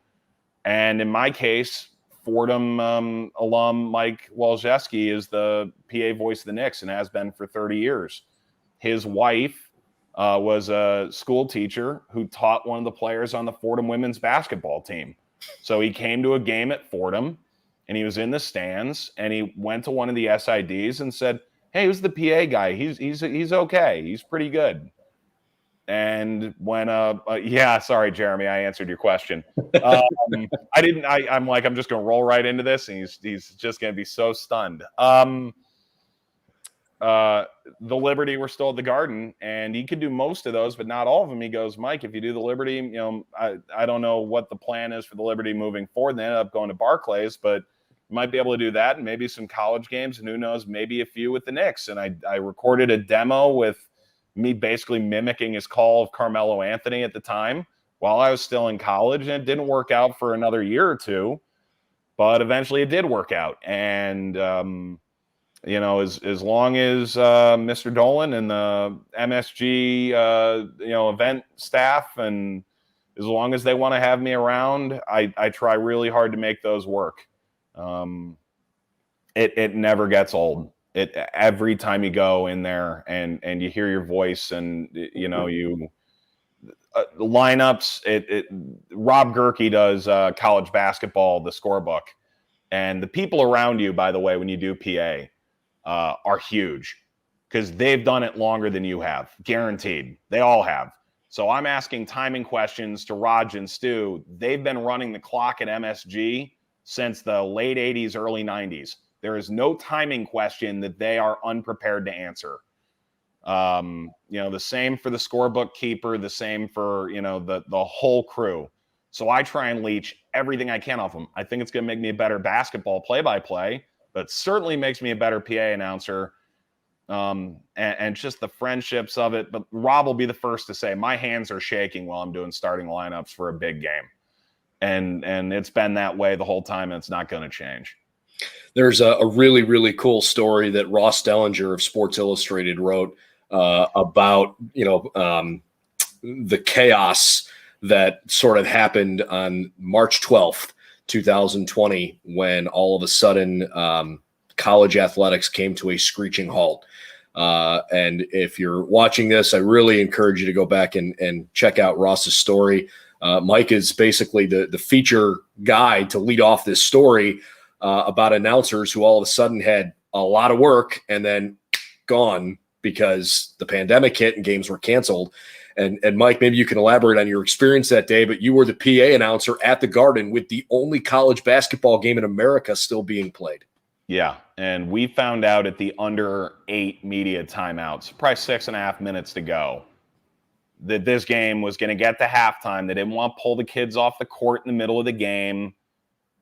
And in my case, Fordham alum Mike Walzewski is the PA voice of the Knicks and has been for 30 years. His wife was a school teacher who taught one of the players on the Fordham women's basketball team. So he came to a game at Fordham, and he was in the stands, and he went to one of the SIDs and said, "Hey, who's the PA guy? He's okay. He's pretty good." And when sorry, Jeremy, I answered your question. I'm like, I'm just gonna roll right into this, and he's just gonna be so stunned. The Liberty, we're still at the Garden, and he could do most of those, but not all of them. He goes, "Mike, if you do the Liberty, I don't know what the plan is for the Liberty moving forward." They ended up going to Barclays, but you might be able to do that, and maybe some college games, and who knows, maybe a few with the Knicks. And I recorded a demo with me basically mimicking his call of Carmelo Anthony at the time while I was still in college, and it didn't work out for another year or two, but eventually it did work out. And as long as Mr. Dolan and the MSG event staff, and as long as they want to have me around, I try really hard to make those work. It never gets old. Every time you go in there and you hear your voice, and lineups. Rob Gerke does college basketball, the scorebook, and the people around you, by the way, when you do PA, are huge because they've done it longer than you have, guaranteed. They all have. So I'm asking timing questions to Raj and Stu. They've been running the clock at MSG since the late 80s, early 90s. There is no timing question that they are unprepared to answer. The same for the scorebook keeper, the same for, the whole crew. So I try and leech everything I can off them. I think it's going to make me a better basketball play-by-play, but certainly makes me a better PA announcer. And just the friendships of it. But Rob will be the first to say, my hands are shaking while I'm doing starting lineups for a big game. And it's been that way the whole time, and it's not going to change. There's a really, really cool story that Ross Dellinger of Sports Illustrated wrote about, the chaos that sort of happened on March 12th, 2020, when all of a sudden college athletics came to a screeching halt. And if you're watching this, I really encourage you to go back and check out Ross's story. Mike is basically the feature guy to lead off this story about announcers who all of a sudden had a lot of work and then gone because the pandemic hit and games were canceled. And Mike, maybe you can elaborate on your experience that day, but you were the PA announcer at the Garden with the only college basketball game in America still being played. Yeah, and we found out at the under 8 media timeouts, probably 6.5 minutes to go, that this game was going to get to halftime. They didn't want to pull the kids off the court in the middle of the game.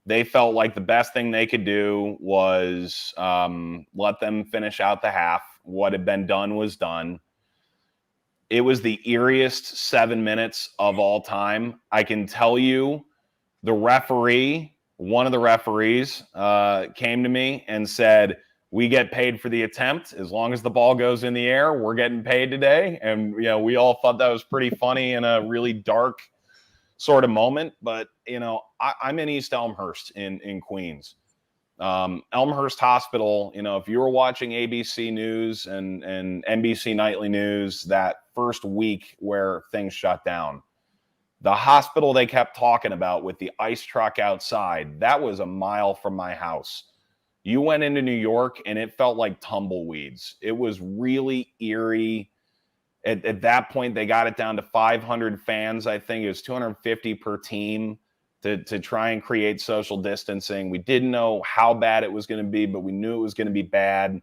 They felt like the best thing they could do was let them finish out the half. What had been done was done. It was the eeriest 7 minutes of all time. I can tell you the referee, one of the referees came to me and said, we get paid for the attempt. As long as the ball goes in the air, we're getting paid today. And, we all thought that was pretty funny in a really dark sort of moment. But, I'm in East Elmhurst in Queens. Elmhurst Hospital, if you were watching ABC News and NBC Nightly News that first week where things shut down, the hospital they kept talking about with the ice truck outside, that was a mile from my house. You went into New York and it felt like tumbleweeds. It was really eerie. At that point, they got it down to 500 fans. I think it was 250 per team to try and create social distancing. We didn't know how bad it was going to be, but we knew it was going to be bad.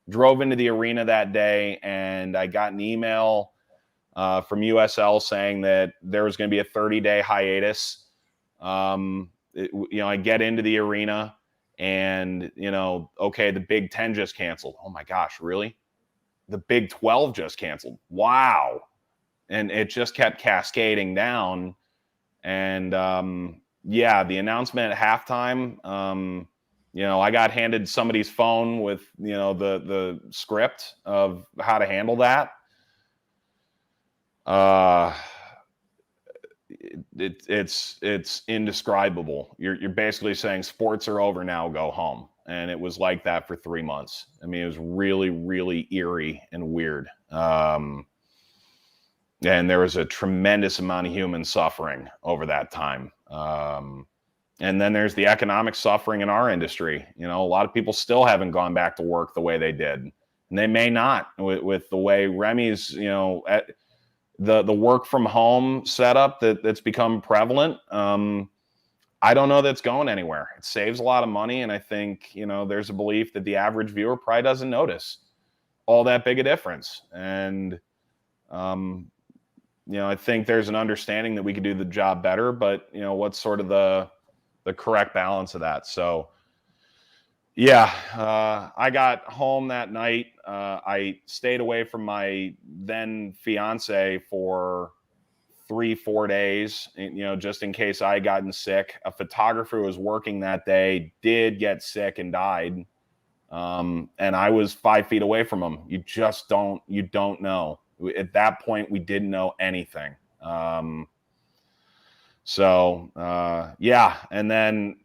Drove into the arena that day, and I got an email from USL saying that there was going to be a 30-day hiatus. I get into the arena, and, okay, the Big Ten just canceled. Oh, my gosh, really? The Big 12 just canceled. Wow. And it just kept cascading down. And, the announcement at halftime, I got handed somebody's phone with, the script of how to handle that. It's indescribable. You're basically saying sports are over now, go home. And it was like that for 3 months. I mean, it was really, really eerie and weird. And there was a tremendous amount of human suffering over that time. And then there's the economic suffering in our industry. A lot of people still haven't gone back to work the way they did. And they may not with the way Remy's, the work from home setup that's become prevalent. I don't know that's going anywhere. It saves a lot of money. And I think, there's a belief that the average viewer probably doesn't notice all that big a difference. And, I think there's an understanding that we could do the job better, but, what's sort of the correct balance of that? So, I got home that night. I stayed away from my then fiance for 3-4 days, just in case I had gotten sick. A photographer who was working that day did get sick and died. And I was 5 feet away from him. You don't know. At that point, we didn't know anything. And then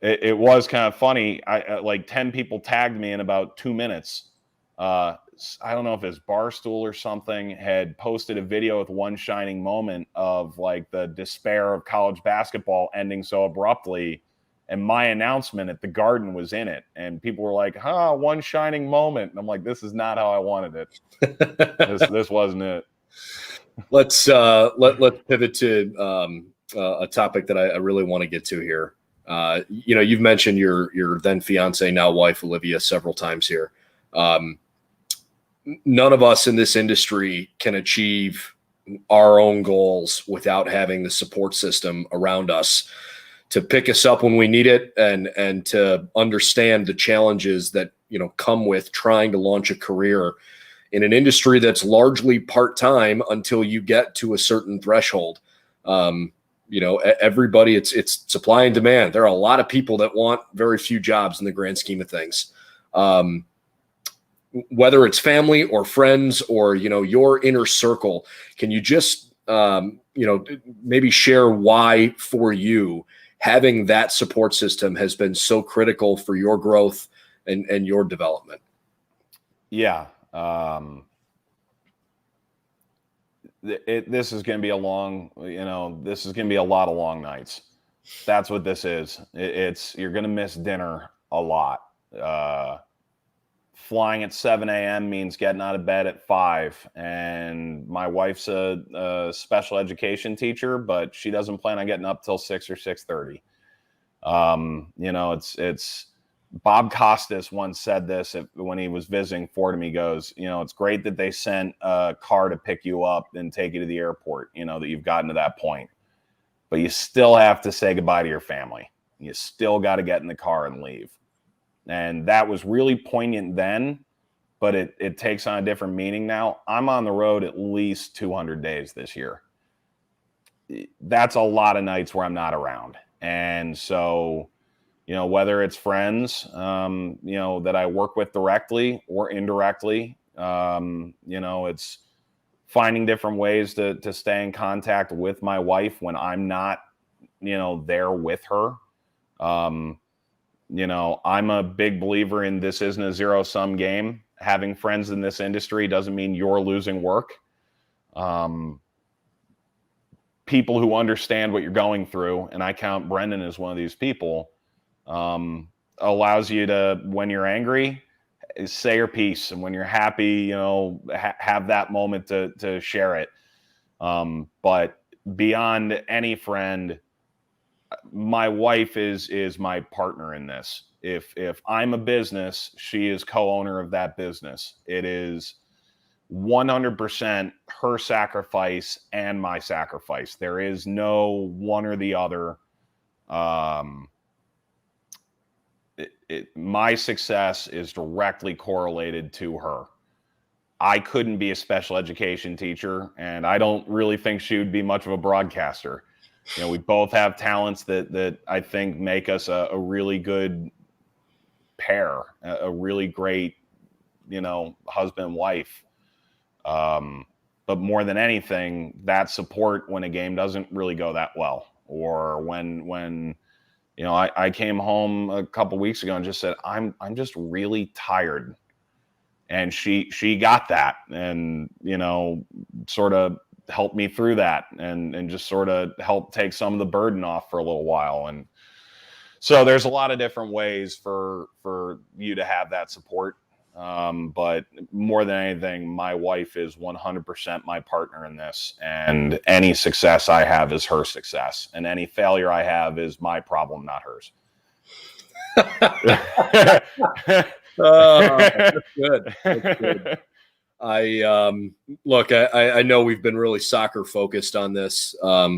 it was kind of funny. Like 10 people tagged me in about 2 minutes. I don't know if it's Barstool or something had posted a video with one shining moment of like the despair of college basketball ending so abruptly. And my announcement at the Garden was in it. And people were like, one shining moment. And I'm like, this is not how I wanted it. This wasn't it. Let's pivot to a topic that I really want to get to here. You've mentioned your then fiance, now wife, Olivia, several times here. None of us in this industry can achieve our own goals without having the support system around us to pick us up when we need it and to understand the challenges that, come with trying to launch a career in an industry that's largely part-time until you get to a certain threshold. Everybody, it's supply and demand. There are a lot of people that want very few jobs in the grand scheme of things. Whether it's family or friends or, your inner circle, can you just, maybe share why for you having that support system has been so critical for your growth and your development? Yeah. This is going to be a long, this is going to be a lot of long nights. That's what this is. You're going to miss dinner a lot. Flying at 7 a.m. means getting out of bed at 5. And my wife's a special education teacher, but she doesn't plan on getting up till 6 or 6:30. It's Bob Costas once said this when he was visiting Fordham. He goes, it's great that they sent a car to pick you up and take you to the airport, that you've gotten to that point. But you still have to say goodbye to your family. You still got to get in the car and leave. And that was really poignant then, but it takes on a different meaning now. I'm on the road at least 200 days this year. That's a lot of nights where I'm not around. And so, whether it's friends, that I work with directly or indirectly, it's finding different ways to stay in contact with my wife when I'm not, there with her. I'm a big believer in this isn't a zero-sum game. Having friends in this industry doesn't mean you're losing work. People who understand what you're going through, and I count Brendan as one of these people, allows you to, when you're angry, say your piece, and when you're happy, have that moment to share it. But beyond any friend, my wife is my partner in this. If I'm a business, she is co-owner of that business. It is 100% her sacrifice and my sacrifice. There is no one or the other. My success is directly correlated to her. I couldn't be a special education teacher, and I don't really think she would be much of a broadcaster. We both have talents that I think make us a really good pair, a really great, husband and wife. But more than anything, that support when a game doesn't really go that well, or when I came home a couple weeks ago and just said, I'm just really tired. And she got that and, sort of helped me through that and just sort of helped take some of the burden off for a little while. And so there's a lot of different ways for you to have that support. But more than anything, my wife is 100% my partner in this, and any success I have is her success, and any failure I have is my problem, not hers. That's good. That's good. I know we've been really soccer focused on this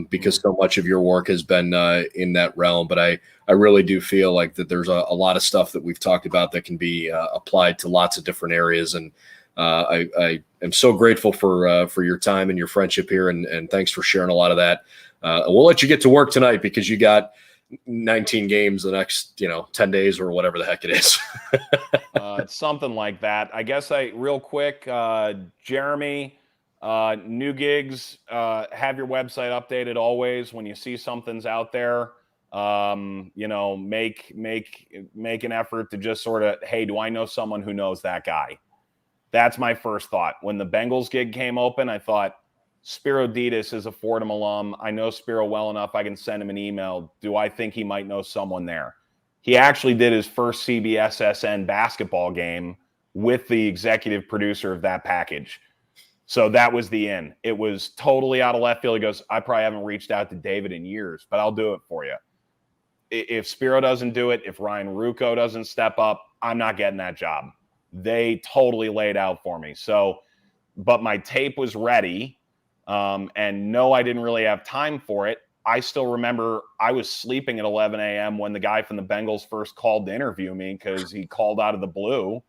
because so much of your work has been in that realm, but I really do feel like that there's a lot of stuff that we've talked about that can be applied to lots of different areas. And I am so grateful for your time and your friendship here. And thanks for sharing a lot of that. We'll let you get to work tonight because you got 19 games the next 10 days or whatever the heck it is. It's something like that. I guess real quick, Jeremy, new gigs, have your website updated always. When you see something's out there, make an effort to just sort of, hey, do I know someone who knows that guy? That's my first thought. When the Bengals gig came open, I thought, Spiro Ditas is a Fordham alum. I know Spiro well enough. I can send him an email. Do I think he might know someone there? He actually did his first CBSSN basketball game with the executive producer of that package. So that was the in. It was totally out of left field. He goes, I probably haven't reached out to David in years, but I'll do it for you. If Spiro doesn't do it, if Ryan Ruocco doesn't step up, I'm not getting that job. They totally laid out for me. So, but my tape was ready. And no, I didn't really have time for it. I still remember I was sleeping at 11 a.m. when the guy from the Bengals first called to interview me because he called out of the blue.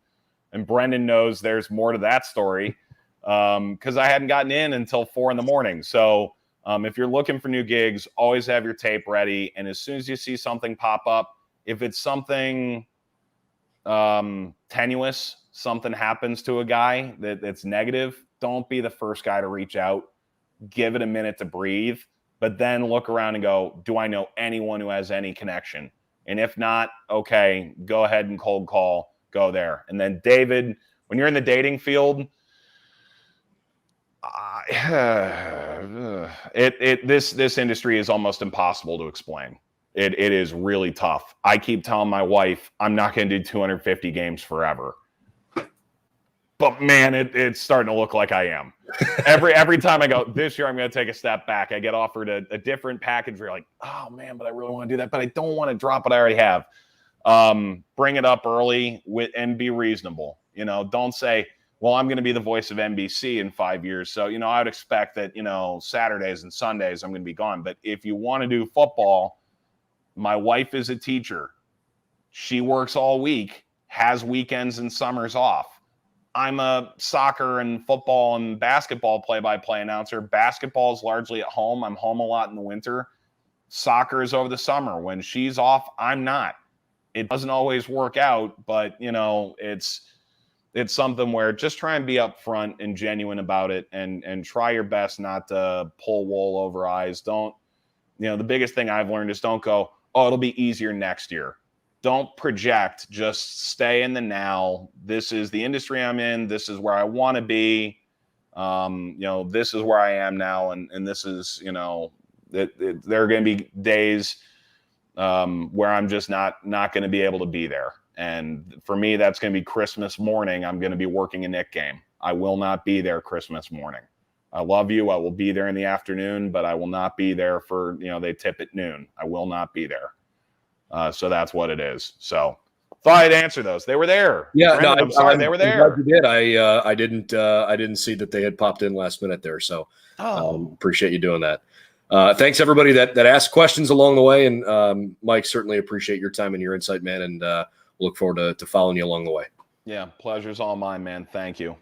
And Brendan knows there's more to that story because I hadn't gotten in until 4 a.m. So if you're looking for new gigs, always have your tape ready. And as soon as you see something pop up, if it's something tenuous, something happens to a guy that's negative, don't be the first guy to reach out. Give it a minute to breathe, but then look around and go, do I know anyone who has any connection? And if not, okay, go ahead and cold call, go there. And then David, when you're in the dating field, this industry is almost impossible to explain. It is really tough. I keep telling my wife I'm not going to do 250 games forever, but man, it's starting to look like I am. Every time I go, this year I'm going to take a step back. I get offered a different package where you're like, oh man, but I really want to do that, but I don't want to drop what I already have. Bring it up early and be reasonable. Don't say, well, I'm going to be the voice of NBC in 5 years. So, I would expect that, Saturdays and Sundays I'm going to be gone. But if you want to do football, my wife is a teacher. She works all week, has weekends and summers off. I'm a soccer and football and basketball play-by-play announcer. Basketball is largely at home. I'm home a lot in the winter. Soccer is over the summer. When she's off, I'm not. It doesn't always work out, but, it's something where just try and be upfront and genuine about it and try your best not to pull wool over eyes. Don't, the biggest thing I've learned is don't go, oh, it'll be easier next year. Don't project, just stay in the now. This is the industry I'm in. This is where I want to be. This is where I am now. And this is, there are going to be days where I'm just not going to be able to be there. And for me, that's going to be Christmas morning. I'm going to be working a Knicks game. I will not be there Christmas morning. I love you. I will be there in the afternoon, but I will not be there for, they tip at noon. I will not be there. So that's what it is. So thought I'd answer those. They were there. Yeah, Brandon, no, I'm sorry, they were there. You did. I didn't see that they had popped in last minute there. So appreciate you doing that. Thanks everybody that asked questions along the way. And Mike, certainly appreciate your time and your insight, man. And look forward to following you along the way. Yeah, pleasure's all mine, man. Thank you.